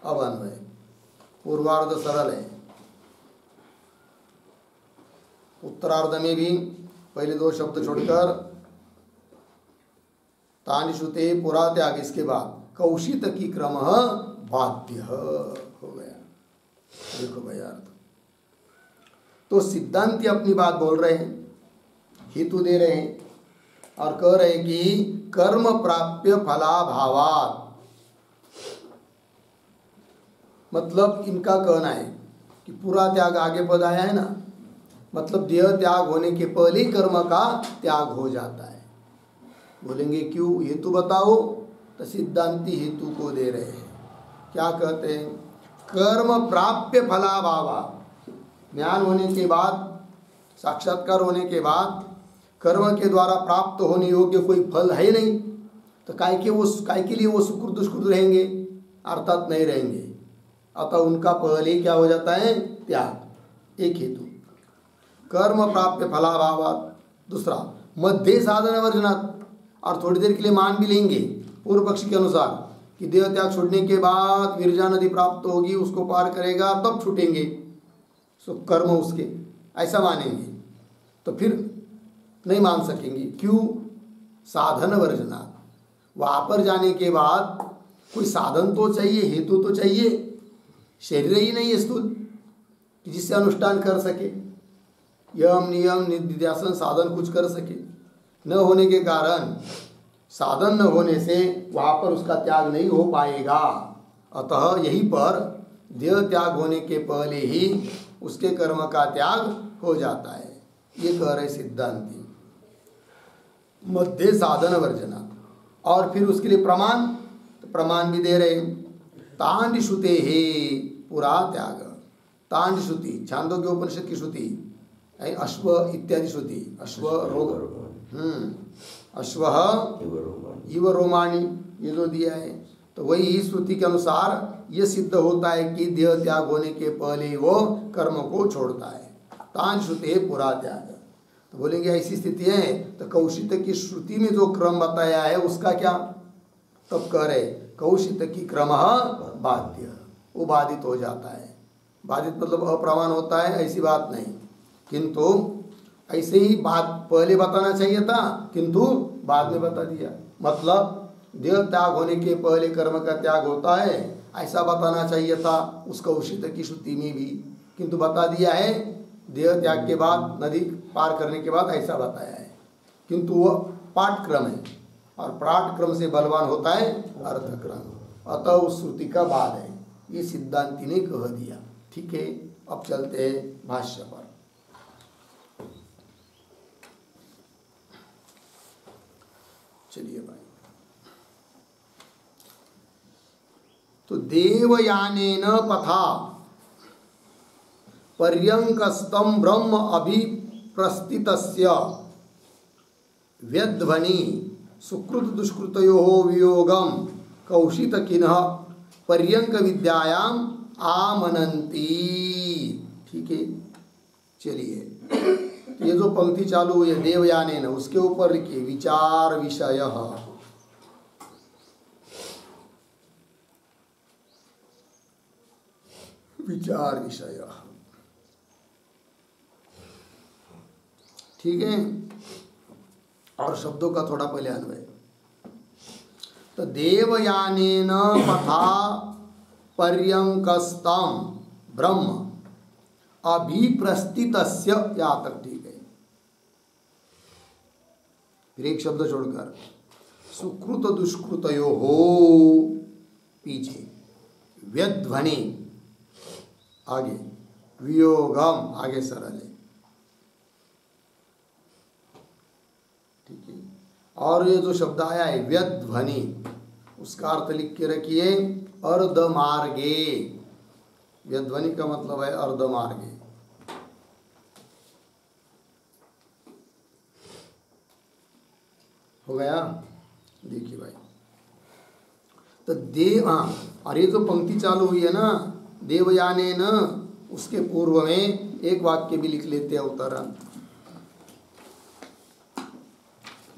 अब अन्वय पूर्वार्ध सरल है, उत्तरार्ध में भी पहले दो शब्द छोड़कर तान्यश्रुते पुरा त्याग, इसके बाद कौशीतकी क्रम बाध्य हो गया। देखो भाई अर्थ, तो सिद्धांती अपनी बात बोल रहे हैं, हेतु दे रहे हैं और कह रहे हैं कि कर्म प्राप्य फलाभावात्, मतलब इनका कहना है कि पूरा त्याग, आगे पद आया है ना, मतलब देह त्याग होने के पहले ही कर्म का त्याग हो जाता है। बोलेंगे क्यों, हेतु बताओ, तो सिद्धांती हेतु को दे रहे हैं। क्या कहते हैं, कर्म प्राप्य फलाभावात्, ज्ञान होने के बाद, साक्षात्कार होने के बाद कर्म के द्वारा प्राप्त होने योग्य कोई फल है नहीं, तो काय के लिए वो सुकृत दुष्कृत रहेंगे, अर्थात नहीं रहेंगे। अतः उनका पहले क्या हो जाता है, त्याग, एक हेतु। कर्म प्राप्य फलाभावात्, दूसरा मध्य साधन वर्जनात्, और थोड़ी देर के लिए मान भी लेंगे पूर्व पक्षी के अनुसार कि देह त्याग छोड़ने के बाद विरजा नदी प्राप्त होगी, उसको पार करेगा तब छूटेंगे सो कर्म उसके, ऐसा मानेंगे। तो फिर नहीं मान सकेंगे, क्यों, साधन वर्जना, वहाँ पर जाने के बाद कोई साधन तो चाहिए, हेतु तो चाहिए, शरीर ही नहीं है स्थूल कि जिससे अनुष्ठान कर सके, यम नियम निध्यासन साधन कुछ कर सके, न होने के कारण, साधन न होने से वहाँ पर उसका त्याग नहीं हो पाएगा। अतः यहीं पर देह त्याग होने के पहले ही उसके कर्म का त्याग हो जाता है, ये कह रहे सिद्धांती। मध्य साधन वर्जना, और फिर उसके लिए प्रमाण, तो प्रमाण भी दे रहे, तांड श्रुते हे पुरा त्याग, तांड श्रुति छांदोग्य उपनिषद की श्रुति, अश्व इत्यादि श्रुति, अश्व रोग, अश्व इव रोमाणी, ये जो दिया है, तो वही श्रुति के अनुसार ये सिद्ध होता है कि देह त्याग होने के पहले ही वो कर्म को छोड़ता है। तान श्रुते पुरा त्याग, तो बोलेंगे ऐसी स्थिति है तो कौशित की श्रुति में जो क्रम बताया है उसका क्या, तब कह रहे कौशित की क्रम बाध्य, वो बाधित हो जाता है। बाधित मतलब अप्रमाण होता है, ऐसी बात नहीं, किंतु ऐसे ही बात पहले बताना चाहिए था किंतु बाद में बता दिया। मतलब देह त्याग होने के पहले कर्म का त्याग होता है ऐसा बताना चाहिए था उस कौशित की श्रुति में भी, किंतु बता दिया है देह त्याग के बाद, नदी पार करने के बाद ऐसा बताया है, किंतु वह पाठक्रम है और पाठक्रम से बलवान होता है अर्थक्रम, अतः उस श्रुति का बाद है, ये सिद्धांति ने कह दिया। ठीक है, अब चलते हैं भाष्य पर। चलिए भाई, तो देवयानेन पथा पर्यंकस्तम ब्रह्म अभिप्रस्थितस्य व्यध्वनि सुकृत दुष्कृतयोः वियोगम कौशितकिनः पर्यंक विद्यायाम आमनन्ति। ठीक है, चलिए, तो ये जो पंक्ति चालू हुई है देवयानेन, उसके ऊपर लिखिए विचार विषय। विचार विषय, ठीक है, और शब्दों का थोड़ा पहले अन्वय। तो देवयानेन पथा पर्यंकस्तम ब्रह्म अभिप्रस्थितस्य, यहाँ तक ठीक है। फिर एक शब्द छोड़कर सुकृत दुष्कृतयोः पीछे, व्यध्वनि आगे, वियोगम आगे सरल है। ठीक है, और ये जो शब्द आया है व्यध्वनि, उसका अर्थ लिख के रखिए अर्धमार्गे। व्यध्वनि का मतलब है अर्धमार्गे। हो गया। देखिए भाई, तो देव, हाँ, और ये जो पंक्ति चालू हुई है ना, देवयाने न, उसके पूर्व में एक वाक्य भी लिख लेते हैं उत्तरण।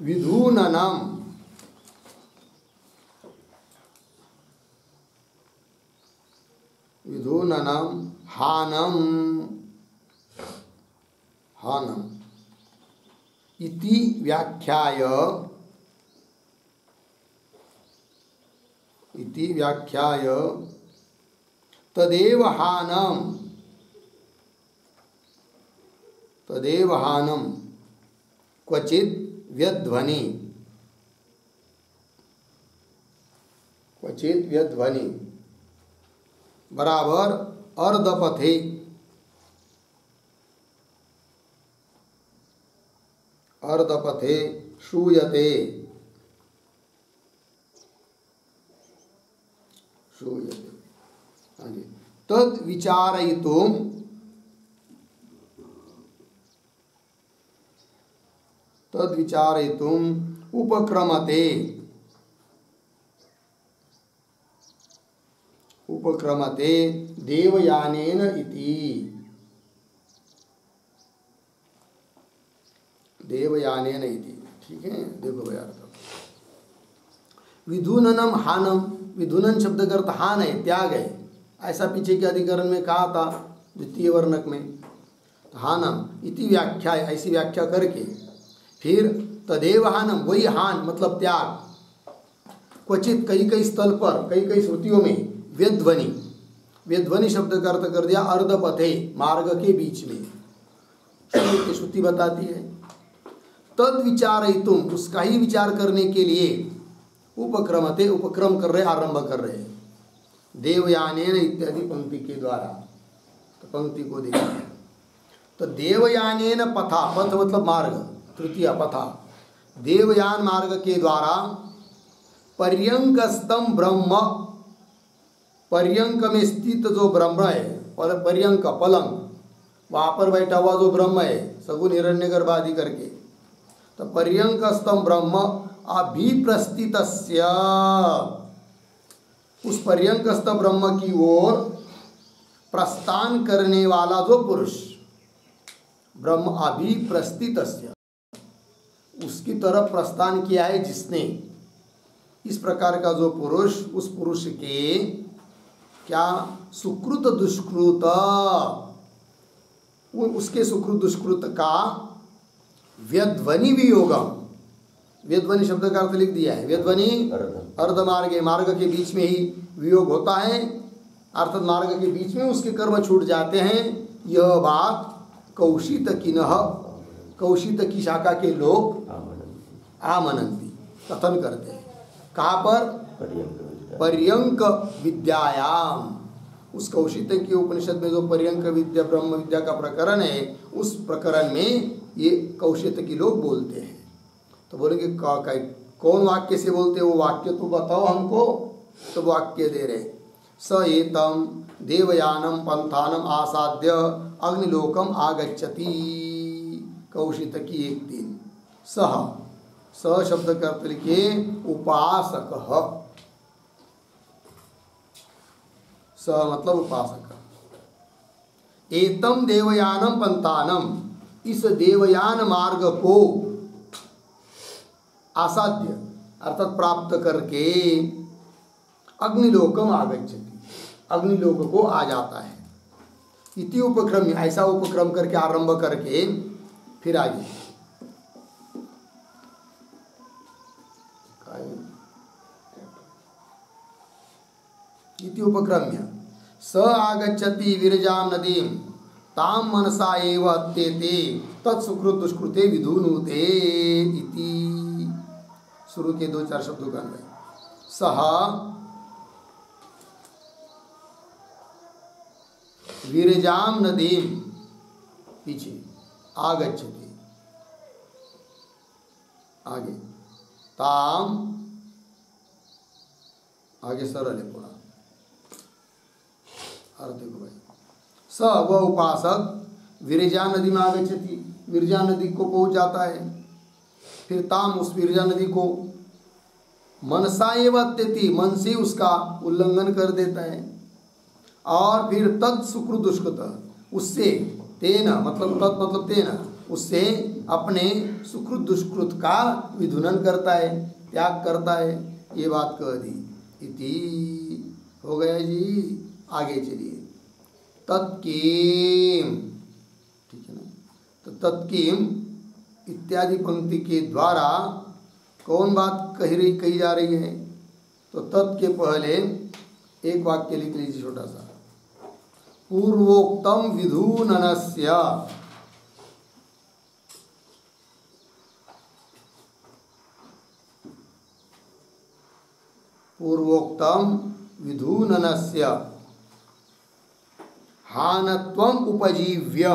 विधूननम, विधूननम हानम, हानम इति व्याख्याय, इति व्याख्याय तदेव हानम, तदेव हानम क्वचित व्यध्वनि, क्वचित व्यध्वनि बराबर अर्धपथे, अर्धपथे श्रूयते, श्रूयते। आगे तद विचारयितुम, तद विचारयितुम उपक्रमते, उपक्रमते देवयानेन इति, देवयानेन इति। ठीक है, देखो भैया, विधूननम हानम, विधूनन शब्द का अर्थ हान है, त्याग है, ऐसा पीछे के अधिकरण में कहा था द्वितीय वर्णक में। हानम इति व्याख्या, ऐसी व्याख्या करके फिर तदेव हानम, वही हान मतलब त्याग, क्वचित कई कई स्थल पर, कई कई श्रुतियों में व्यध्वनि, व्यध्वनि शब्द का अर्थ कर दिया अर्धपथे, मार्ग के बीच में, श्रुति बताती है। तद विचारयितुम, उसका ही विचार करने के लिए, उपक्रमते, उपक्रम कर रहे, आरंभ कर रहे, देवयानेन इत्यादि पंक्ति के द्वारा। तो पंक्ति को देखिए, तो देवयानेन पथा, पथ मतलब मार्ग, तृतीय पथा, देवयान मार्ग के द्वारा पर्यंकस्तम ब्रह्म, पर्यंक में स्थित जो ब्रह्म है, और पर्यंक पलंग, वहाँ पर बैठा हुआ जो ब्रह्म है, सगुण हिरण्यगर्भ आदि करके, तो पर्यंकस्तम ब्रह्म अभिप्रस्थितस्य, उस पर्यंकस्थ ब्रह्म की ओर प्रस्थान करने वाला जो पुरुष, ब्रह्म अभिप्रस्थितस्य, उसकी तरफ प्रस्थान किया है जिसने, इस प्रकार का जो पुरुष, उस पुरुष के क्या सुकृत दुष्कृत, उसके सुकृत दुष्कृत का व्यध्वनि वियोगम, व्यध्वनि शब्द का अर्थ लिख दिया है, व्यध्वनि अर्ध मार्ग, मार्ग के बीच में ही वियोग होता है, अर्थात मार्ग के बीच में उसके कर्म छूट जाते हैं। यह बात कौशितकिनः, कौशित की शाखा के लोग आमनंती, कथन करते हैं। कहाँ पर? पर्यंक विद्यायाम, उस कौशित की उपनिषद में जो पर्यंक विद्या, ब्रह्म विद्या का प्रकरण है, उस प्रकरण में ये कौशित की लोग बोलते हैं। तो बोलेंगे कौन वाक्य से बोलते हैं, वो वाक्य तो बताओ हमको। तो वाक्य दे रहे, स एतम देवयानम पंथानम आसाद्य अग्निलोकम आगच्छति, कौशित की 1:3। सह, स शब्द का अर्थ लिखे उपासक, स मतलब उपासक। एतम देवयानम पंथानम, इस देवयान मार्ग को आसाध्य अर्थात प्राप्त करके अग्निलोकम आगच्छति, अग्निलोक को आ जाता है। इति उपक्रम, ऐसा उपक्रम करके आरंभ करके फिर आगे इति उपक्रम्य स आगच्छति विरजाम नदीम ताम मनसा एव अत्येते तत्सुकृत दुष्कृते विधुनुते इति। शुरू के 2-4 शब्दों का अन्वय। सह विरजाम नदीम, पीछे आगच्छति, आगे ताम, आगे सरल है पूरा अर्थ देखो भाई। स वह उपासक विरजा नदी में आगच्छति, विरजा नदी को पहुंच जाता है। फिर ताम उस विरजा नदी को मनसा एवं त्यति, मन से उसका उल्लंघन कर देता है। और फिर तत् सुकृत दुष्कृत, उससे तेन मतलब तत् मतलब तेन, उससे अपने सुकृत दुष्कृत का विधुनन करता है, त्याग करता है। ये बात कह दी। इति हो गया जी। आगे चलिए। तत्किम, ठीक है ना। तो तत्किम इत्यादि पंक्ति के द्वारा कौन बात कही जा रही है? तो तत् के पहले एक वाक्य लिख लीजिए छोटा सा। पूर्वोक्तम विधूननस्य, पूर्वोक्तम विधूननस्य हानत्वम उपजीव्य,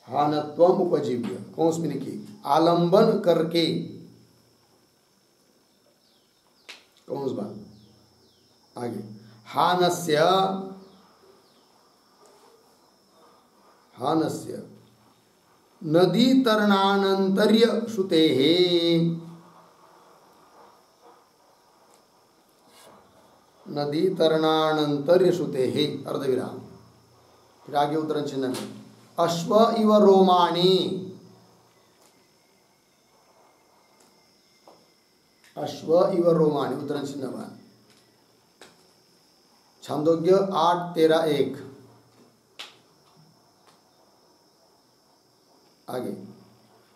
हानत्वम उपजीव्य कौन में लिखी? आलंबन करके। कौन सी बात? आगे हानस्य, हानस्य नदी तरणानंतर्य श्रुते, नदी तरणानंतर्य श्रुते अर्धविराम। फिर आगे उद्धरण चिन्ह में अश्व इव रोमाणी, अश्व इव रोमाणी उद्धरण चिन्ह। छांदोग्य 8:13-1। आगे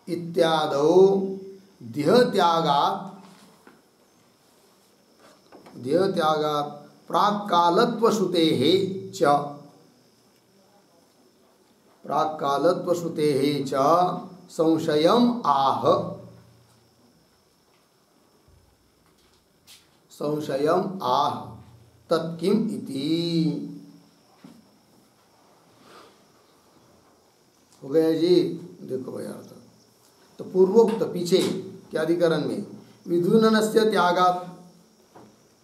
इत्यादौ देह त्यागात्, देह त्यागात् प्राक्कालत्व श्रुतेः च, प्राक्कालत्व श्रुतेः च संशयम् आह, संशयम् आह तत्किम इति। हो गया जी। देखो भाई अर्थ। तो पूर्वोक्त पीछे क्या अधिकरण में विधूननस्य त्यागात्,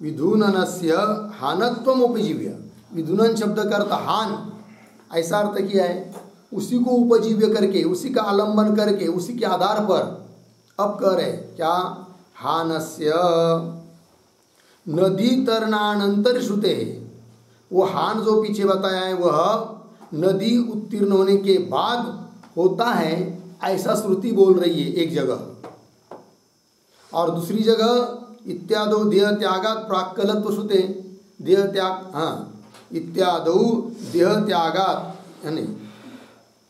विधूननस्य हानत्वम उपजीव्य, विधूनन शब्द का अर्थ हान, ऐसा अर्थ किया है। उसी को उपजीव्य करके, उसी का आलंबन करके, उसी के आधार पर अब कह रहे क्या? हानस्य नदी तरणानंतर श्रुते, वो हान जो पीछे बताया है वह नदी उत्तीर्ण होने के बाद होता है, ऐसा श्रुति बोल रही है एक जगह। और दूसरी जगह इत्यादो देह त्यागात् प्राक्कलत्व श्रुते, देह त्याग, हाँ इत्यादो देह त्यागात्, यानी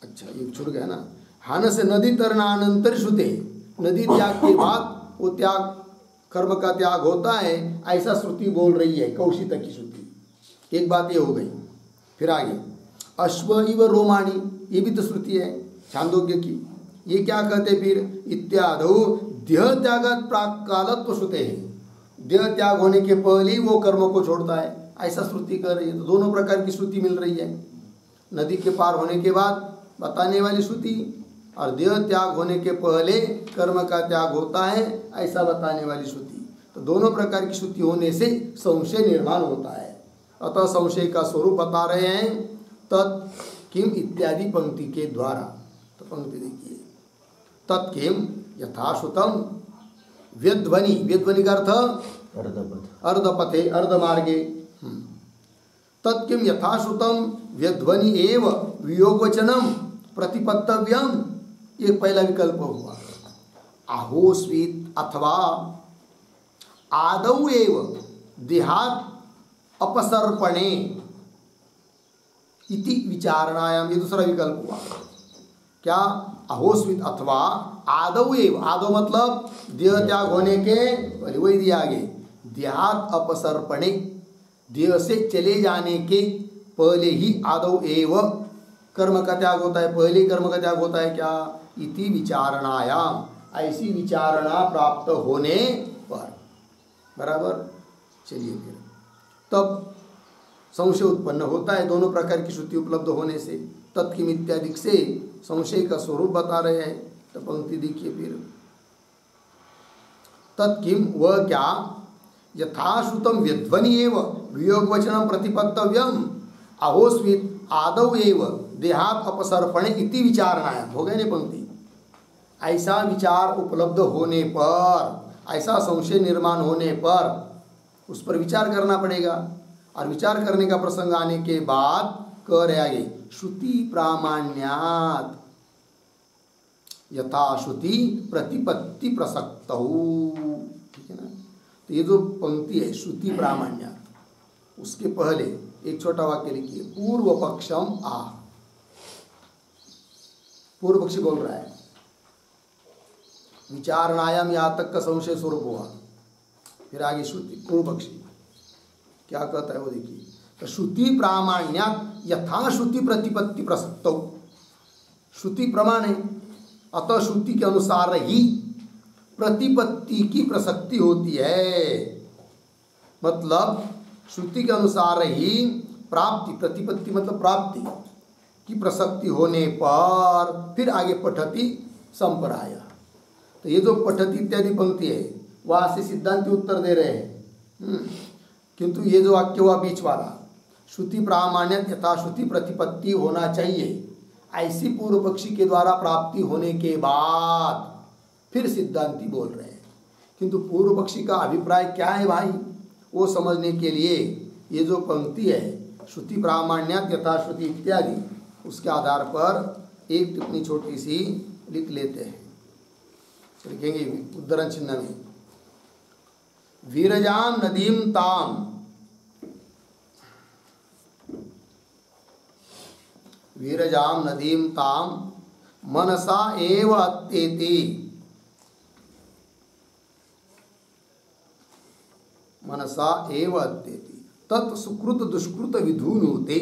अच्छा ये छूट गया ना। हान से नदी तरणानंतर श्रुते, नदी त्याग के बाद वो त्याग, कर्म का त्याग होता है, ऐसा श्रुति बोल रही है, कौशिक की श्रुति। एक बात ये हो गई। फिर आगे अश्व इव रोमाणी, ये भी तो श्रुति है छांदोग्य की। ये क्या कहते फिर? इत्यादो देह त्यागात् प्राक्कालत्व श्रुते है, देह त्याग होने के पहले वो कर्म को छोड़ता है, ऐसा श्रुति कर रही है। तो दोनों प्रकार की श्रुति मिल रही है, नदी के पार होने के बाद बताने वाली श्रुति और देह त्याग होने के पहले कर्म का त्याग होता है, ऐसा बताने वाली श्रुति। तो दोनों प्रकार की श्रुति होने से संशय निर्माण होता है। अतः संशय का स्वरूप बता रहे हैं तत्किम इत्यादि पंक्ति के द्वारा। तो पंक्ति देखिए, तत्किम यथाश्रुतम व्यध्वनि, व्यध्वनि का अर्थ अर्धपथे, अर्धमार्गे। तत्किम यथाश्रुतम व्यध्वनि एव वियोगवचनम प्रतिपत्तव्यम, ये पहला विकल्प हुआ। आहोस्वित अथवा आदौ एव देहात् अपसर्पणे इति विचारणायाम, ये दूसरा विकल्प हुआ। क्या? अहोस्वित अथवा आदौ एव, आदौ मतलब देह त्याग होने के, वही दिया आगे, देहात् अपसर्पणे, देह से चले जाने के पहले ही आदौ एव कर्म का त्याग होता है, पहले कर्म का त्याग होता है। क्या? इति विचारणायाम, ऐसी विचारणा प्राप्त होने पर। बराबर। चलिए फिर तब संशय उत्पन्न होता है, दोनों प्रकार की श्रुति उपलब्ध होने से। तत्किम इत्यादि से संशय का स्वरूप बता रहे हैं। तो पंक्ति देखिए फिर, तत्किम वह क्या? यथाश्रुतम व्यध्वनि एव वियोगवचनम प्रतिपत्तव्यम, अहोस्वित आदौ एव देहात अपसर्पणे इति विचारणायाम, हो गए ने पंक्ति। ऐसा विचार उपलब्ध होने पर, ऐसा संशय निर्माण होने पर उस पर विचार करना पड़ेगा। और विचार करने का प्रसंग आने के बाद कह रहे आगे श्रुति प्रामाण्यात यथा श्रुति प्रतिपत्ति प्रसक्त हो, ठीक है ना। तो ये जो पंक्ति है श्रुति प्रामाण्यात, उसके पहले एक छोटा वाक्य लिखिए, पूर्व पक्षम आ। पूर्व पक्षी बोल रहा है, विचारणायाम यहाँ तक का संशय स्वरूप हुआ। फिर आगे श्रुति, पूर्व पक्षी क्या कहता है वो देखिए, तो श्रुति प्रामाण्यात यथा श्रुति प्रतिपत्ति प्रसक्त हो। श्रुति प्रमाण है, अतः श्रुति के अनुसार ही प्रतिपत्ति की प्रसक्ति होती है। मतलब श्रुति के अनुसार ही प्राप्ति, प्रतिपत्ति मतलब प्राप्ति की प्रसक्ति होने पर फिर आगे पठति संपराय। तो ये जो पठति इत्यादि पंक्ति है वहाँ से सिद्धांति उत्तर दे रहे हैं, किंतु ये जो वाक्य हुआ बीच वाला, श्रुति प्रामाण्य यथा श्रुति प्रतिपत्ति होना चाहिए, ऐसी पूर्व पक्षी के द्वारा प्राप्ति होने के बाद फिर सिद्धांति बोल रहे हैं। किंतु पूर्व पक्षी का अभिप्राय क्या है भाई, वो समझने के लिए ये जो पंक्ति है श्रुति प्रामाण्यात यथा श्रुति इत्यादि, उसके आधार पर एक टिप्पणी छोटी सी लिख लेते हैं। लिखेंगे उद्धरण चिन्ह में, वीरजाम नदीम ताम, वीरजाम नदीम ताम मनसा एव अत्येति, मनसा एव अत्येति तत् सुकृत दुष्कृत विधूनुते।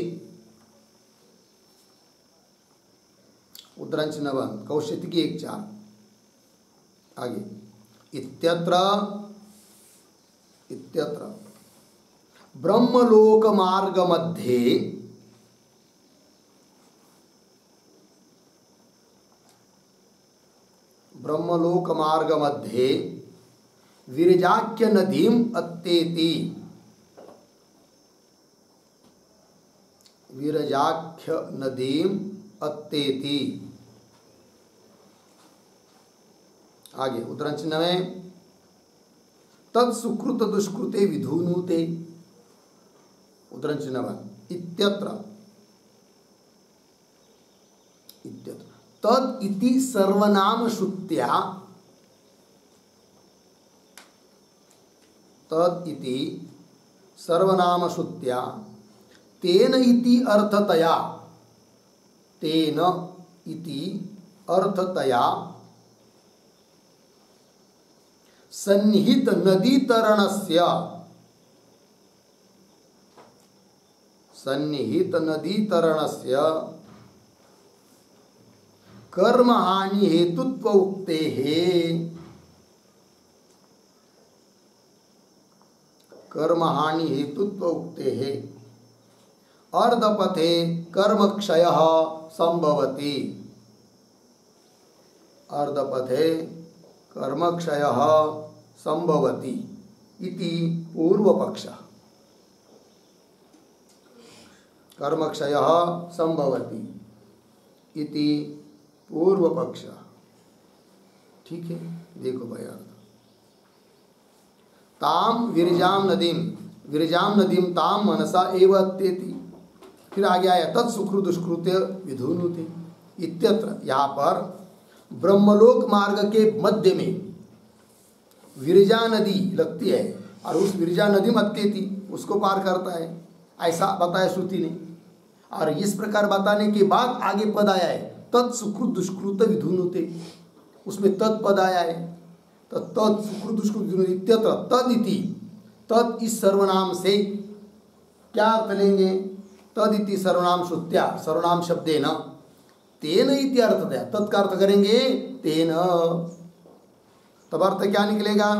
उद्धरण चिन्ह बंद, कौशिकी 1:4 आगे, इत्यत्र इत्यत्र ब्रह्मलोक मार्ग मध्ये ब्रह्मलोक मार्ग मध्ये विरजाख्य नदीम अत्येति, विरजाख्य नदीम अत्येति। आगे उद्धरण चिन्ह में तत्सुकृत दुष्कृते विधूनुते। उद्धरण चिन्ह में इत्यत्र इत्यत्र तद इति सर्वनाम श्रुत्या, तद इति सर्वनाम श्रुत्या तेन इति अर्थतया, तेन इति अर्थतया सन्निहित नदी तरणस्य, सन्निहित नदी तरणस्य कर्म हानि हेतुत्व उक्ते है, कर्म हानि हेतुत्व उक्ते है अर्धपथे कर्म क्षय संभवति, अर्धपथे कर्म क्षय संभवति इति पूर्व पक्ष, कर्म क्षय संभवति इति पूर्व पक्ष। ठीक है, देखो भाई अर्थ, ताम विरजाम नदीम, विरजाम नदीम ताम मनसा एव अत्येति। फिर आगे आया तत् सुकृत दुष्कृत्य विधूनुते। इत्यत्र, यहाँ पर ब्रह्मलोक मार्ग के मध्य में विरजा नदी लगती है और उस विरजा नदी में अत्येति, उसको पार करता है, ऐसा बताया श्रुति ने। और इस प्रकार बताने के बाद आगे पद आया है तत् सुकृत दुष्कृत विधूनुते, उसमें तत्पद आया है, तो तत् सुकृत दुष्कृत विधूनुते। इत्यत्र तद इति, तद इस सर्वनाम से क्या अर्थ लेंगे, तद इति सर्वनाम श्रुत्या, सर्वनाम शब्देन तेन इति अर्थ दिया, तत्का अर्थ करेंगे तेन, तब अर्थ क्या निकलेगा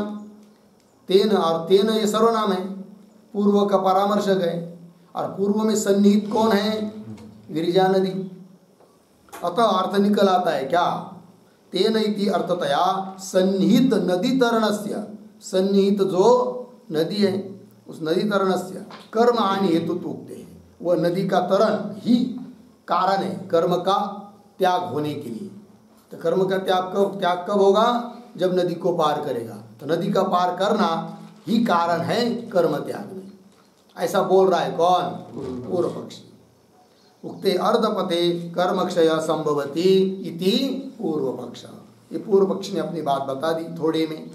तेन, और तेन ये सर्वनाम है, पूर्व का परामर्शक है, और पूर्व में सन्निहित कौन है, विरजा नदी। अतः अर्थ निकल आता है क्या, तेन इति अर्थतया सन्निहित नदी तरणस्य, सन्निहित जो नदी है उस नदी तरणस्य कर्म हानि हेतु उक्ते हैं, वह नदी का तरण ही कारण है कर्म का त्याग होने के लिए। तो कर्म का त्याग कब होगा? जब नदी को पार करेगा। तो नदी का पार करना ही कारण है कर्म त्याग में। ऐसा बोल रहा है कौन? पूर्व पक्षी। उक्ते अर्धपथे कर्मक्षय संभवती इति पूर्व पक्ष। ये पूर्व पक्षी ने अपनी बात बता दी थोड़े में।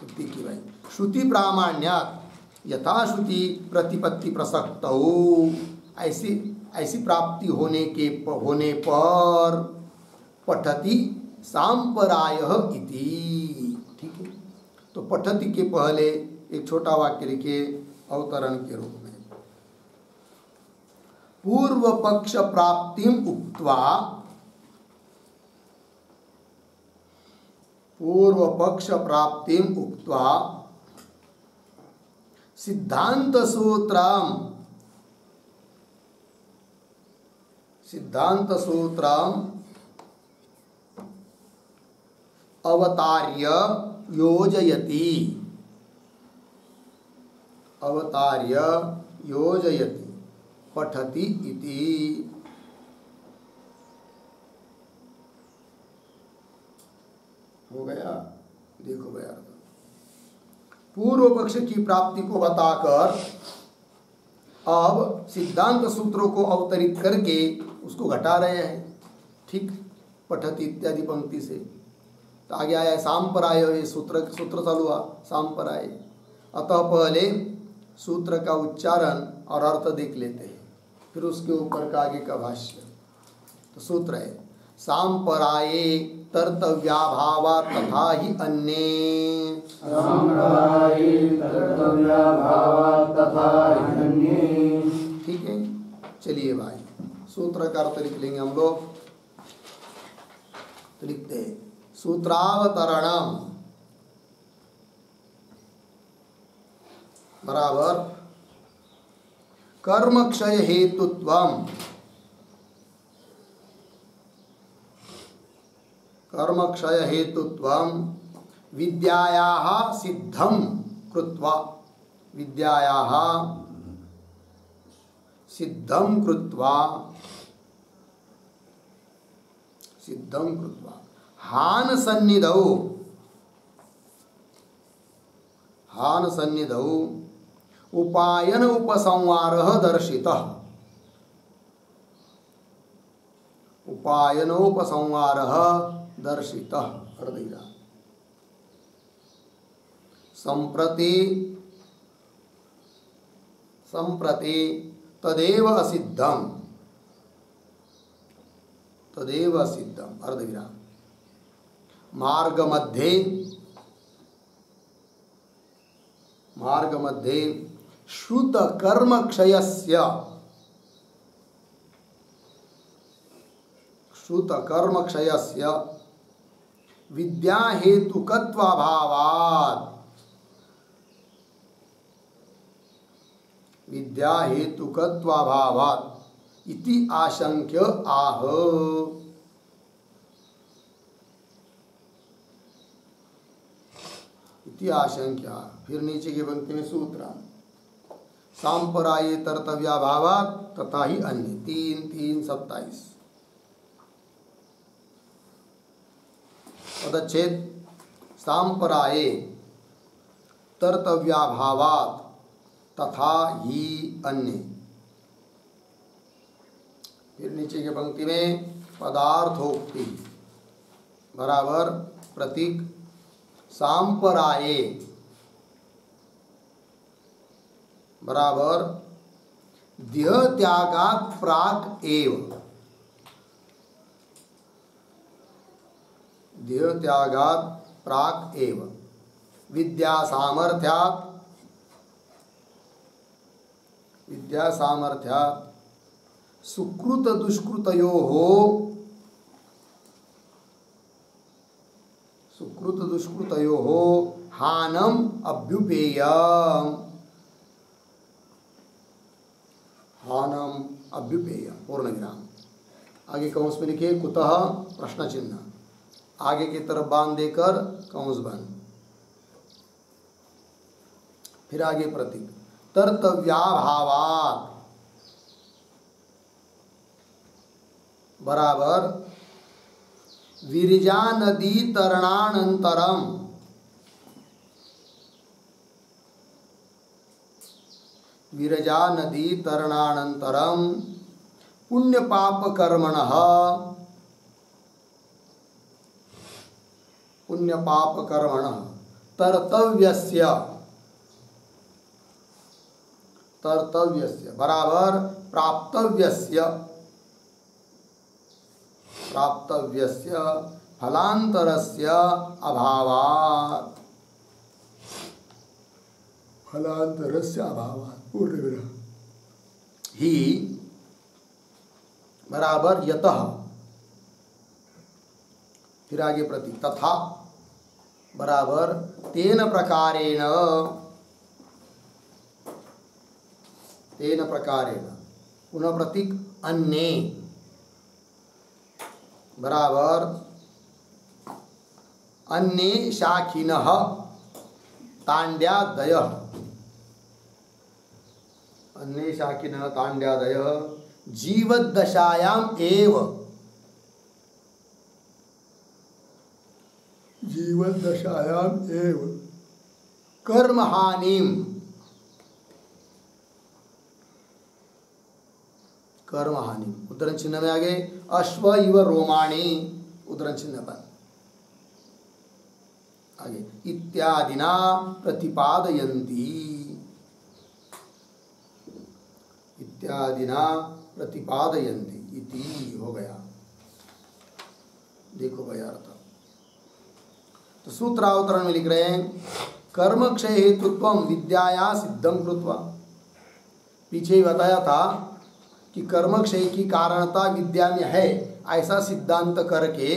की भाई श्रुति प्रामाण्यात यथा श्रुति प्रतिपत्ति प्रसक्त ऐसी प्राप्ति होने पर पठति सांपरायः इति। ठीक है, तो पठति के पहले एक छोटा वाक्य लिखिए अवतरण के रूप में। पूर्व पक्ष प्राप्तिम उक्त्वा, पूर्व पक्ष प्राप्तिम उक्त्वा सिद्धांत सूत्रम अवतार्य योजयति पठति इति। हो गया? देखो भैया, पूर्व पक्ष की प्राप्ति को बताकर अब सिद्धांत सूत्रों को अवतरित करके उसको घटा रहे हैं। ठीक, पठति इत्यादि पंक्ति से। तो आगे आया सांपराय, ये सूत्र चालू हुआ सांपराय। अतः पहले सूत्र का उच्चारण और अर्थ देख लेते हैं, फिर उसके ऊपर का आगे का भाष्य। तो सूत्र है सांपराये तर्तव्याभावा तथा ही अन्ये। ठीक है, चलिए भाई सूत्र का अर्थ लिख लेंगे हम लोग। तो लिखते हैं सूत्रावतरणम बराबर कर्म क्षय हेतुत्वम, कर्म क्षय हेतुत्वम विद्यायाः सिद्धं कृत्वा, विद्यायाः सिद्धं कृत्वा हान सन्निधौ उपायन उपसंहारः दर्शितः, उपायनोपसंहारः दर्शितः। अर्धीरा संप्रति तदेव असिद्धम, अर्धविराम मार्ग मध्ये श्रुत कर्म क्षयस्य विद्या हेतुकत्वाभावात्, इति आशंक्य आह। इति आशंक्य। फिर नीचे के पंक्ति में सूत्र सांपराये तर्तव्याभावात् तथा ही अन्य 3:3:27 पदच्छेद सांपराये तर्तव्याभावात् तथा ही अन्य। फिर नीचे की पंक्ति में पदार्थोक्ति बराबर प्रतीक सांपराये बराबर देह त्यागात् प्राक एव, देह त्यागात् प्राक एव विद्या सामर्थ्यात् सुकृत दुष्कृतयोः हानम अभ्युपेयम्, पूर्ण विराम। आगे कंस में लिखिए कुतः प्रश्न चिन्ह, आगे की तरफ बांध देकर कंस बंद। फिर आगे प्रतीक तर्तव्याभावात्, बराबर विरजा नदी तरणानंतरम, विरजा नदी तरणानंतरम पुण्य पाप कर्मणः, पुण्य पाप कर्मणः तरतव्यस्य, तरतव्यस्य बराबर प्राप्तव्यस्य, प्राप्तव्यस्य फलांतरस्य अभावात्, फलांतरस्य अभावात् पूर्ण विराम ही बराबर यतः, फिर आगे प्रतीक तथा बराबर तेन प्रकारेण, तेन प्रकारेण पुनः प्रतीक अन्ये बराबर अन्ये शाखिनः तांड्यादयः, अन्ये शाखिनः तांड्यादयः जीवद्दशायाम एव, जीवद्दशायाम एव कर्महानिम, कर्महानि उद्धरण चिन्ह में आगे अश्व इव रोमाणी उद्धरण चिन्ह पर आगे इत्यादिना प्रतिपादयन्ति, इत्यादिना प्रतिपादयन्ति इति हो गया। देखो भाई अर्थ तो सूत्रावतरण में लिख रहे हैं कर्म क्षय हेतुत्वम विद्याया सिद्धम कृत्वा, पीछे ही बताया था कि कर्म क्षय की कारणता विद्या में है ऐसा सिद्धांत करके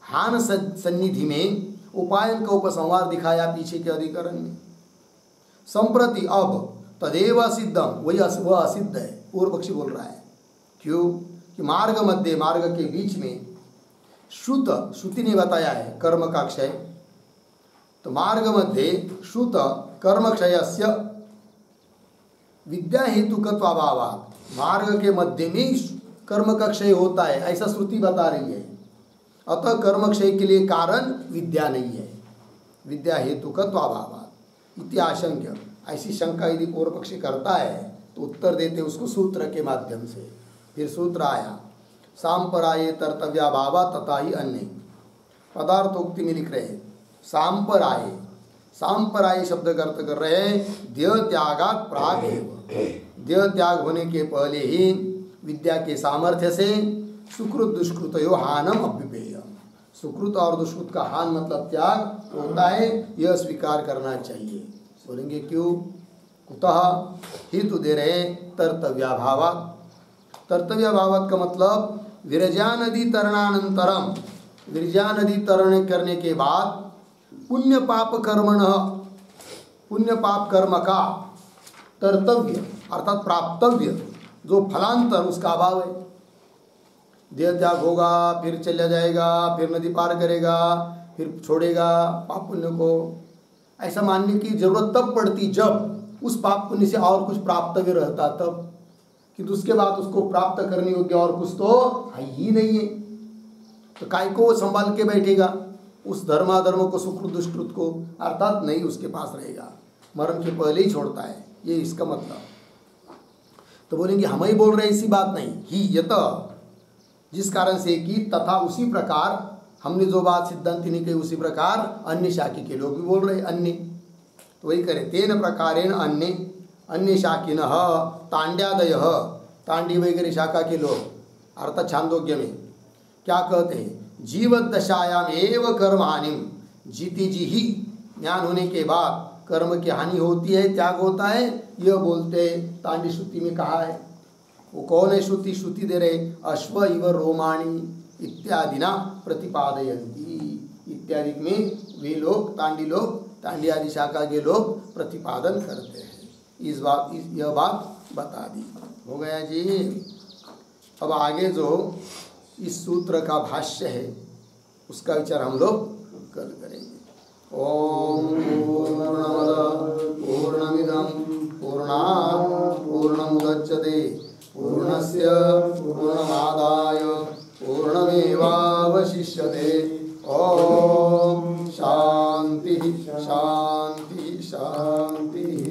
हान सन्निधि में उपायन का उपसंहार दिखाया पीछे के अधिकरण में। संप्रति अब तदेव सिद्धम, वह असिद्ध है, पूर्व पक्षी बोल रहा है। क्यों कि मार्ग मध्य, मार्ग के बीच में श्रुति ने बताया है कर्म का क्षय, तो मार्ग मध्य श्रुत कर्म क्षयस्य विद्या हेतुकत्वाभावात्, मार्ग के मध्य में कर्म का क्षय होता है ऐसा श्रुति बता रही है। अतः कर्म क्षय के लिए कारण विद्या नहीं है, विद्या हेतुकत्वाभावात् इति आशंक्य, ऐसी शंका यदि पूर्व पक्षी करता है तो उत्तर देते उसको सूत्र के माध्यम से। फिर सूत्र आया सांपराये तर्तव्याभावा तथा ही अन्य, पदार्थोक्ति में लिख रहे हैं सांपराये, सांपराये शब्द का अर्थ कर रहे हैं देह त्यागात् प्राग एव, देह त्याग होने के पहले ही विद्या के सामर्थ्य से सुकृत दुष्कृतयो हानम अभ्युपेय, सुकृत और दुष्कृत का हान मतलब त्याग होता है, यह स्वीकार करना चाहिए। बोलेंगे क्यों, कुतः हेतु दे रहे तर्तव्याभावात्, तर्तव्याभावात् का मतलब विरजा नदी तरणानंतरम, विरजा नदी तरण करने के बाद पुण्य पाप कर्मण, पुण्य पाप कर्म का तर्तव्य अर्थात प्राप्तव्य जो फलांतर उसका अभाव है। देह त्याग होगा, फिर चला जाएगा, फिर नदी पार करेगा, फिर छोड़ेगा पाप पुण्य को, ऐसा मानने की जरूरत तब पड़ती जब उस पाप पुण्य से और कुछ प्राप्तव्य रहता तब, किंतु उसके बाद उसको प्राप्त करने योग्य और कुछ तो है ही नहीं है, तो काय को संभाल के बैठेगा उस धर्माधर्म को, सुकृत दुष्कृत को, अर्थात नहीं उसके पास रहेगा, मरण के पहले ही छोड़ता है, ये इसका मतलब। तो बोलेंगे हम ही बोल रहे इसी बात नहीं ही यत, जिस कारण से कि तथा उसी प्रकार हमने जो बात सिद्धांति ने कही उसी प्रकार अन्य शाखी के लोग भी बोल रहे अन्य, तो वही करें तेन प्रकारेण अन्य, अन्य शाखिनः तांड्यादयः, तांडी वगैरह शाखा के लोग, अर्थात छांदोग्य में क्या कहते हैं जीवद्दशायाम एव कर्म हानिम, जीती जी ही ज्ञान होने के बाद कर्म की हानि होती है, त्याग होता है, यह बोलते तांडी श्रुति में कहा है। वो कौन है श्रुति, श्रुति दे रहे अश्व इव रोमाणी इत्यादिना प्रतिपादयन्ति, इत्यादि में वे लोग तांडी लोग, तांडी आदि शाखा के लोग प्रतिपादन करते हैं। यह बात बता दी, हो गया जी। अब आगे जो इस सूत्र का भाष्य है उसका विचार हम लोग कल करेंगे। ओम पूर्णमद पूर्णमिदं पूर्णात् पूर्णमुदच्यते पूर्णस्य पूर्णमादाय शांति शांति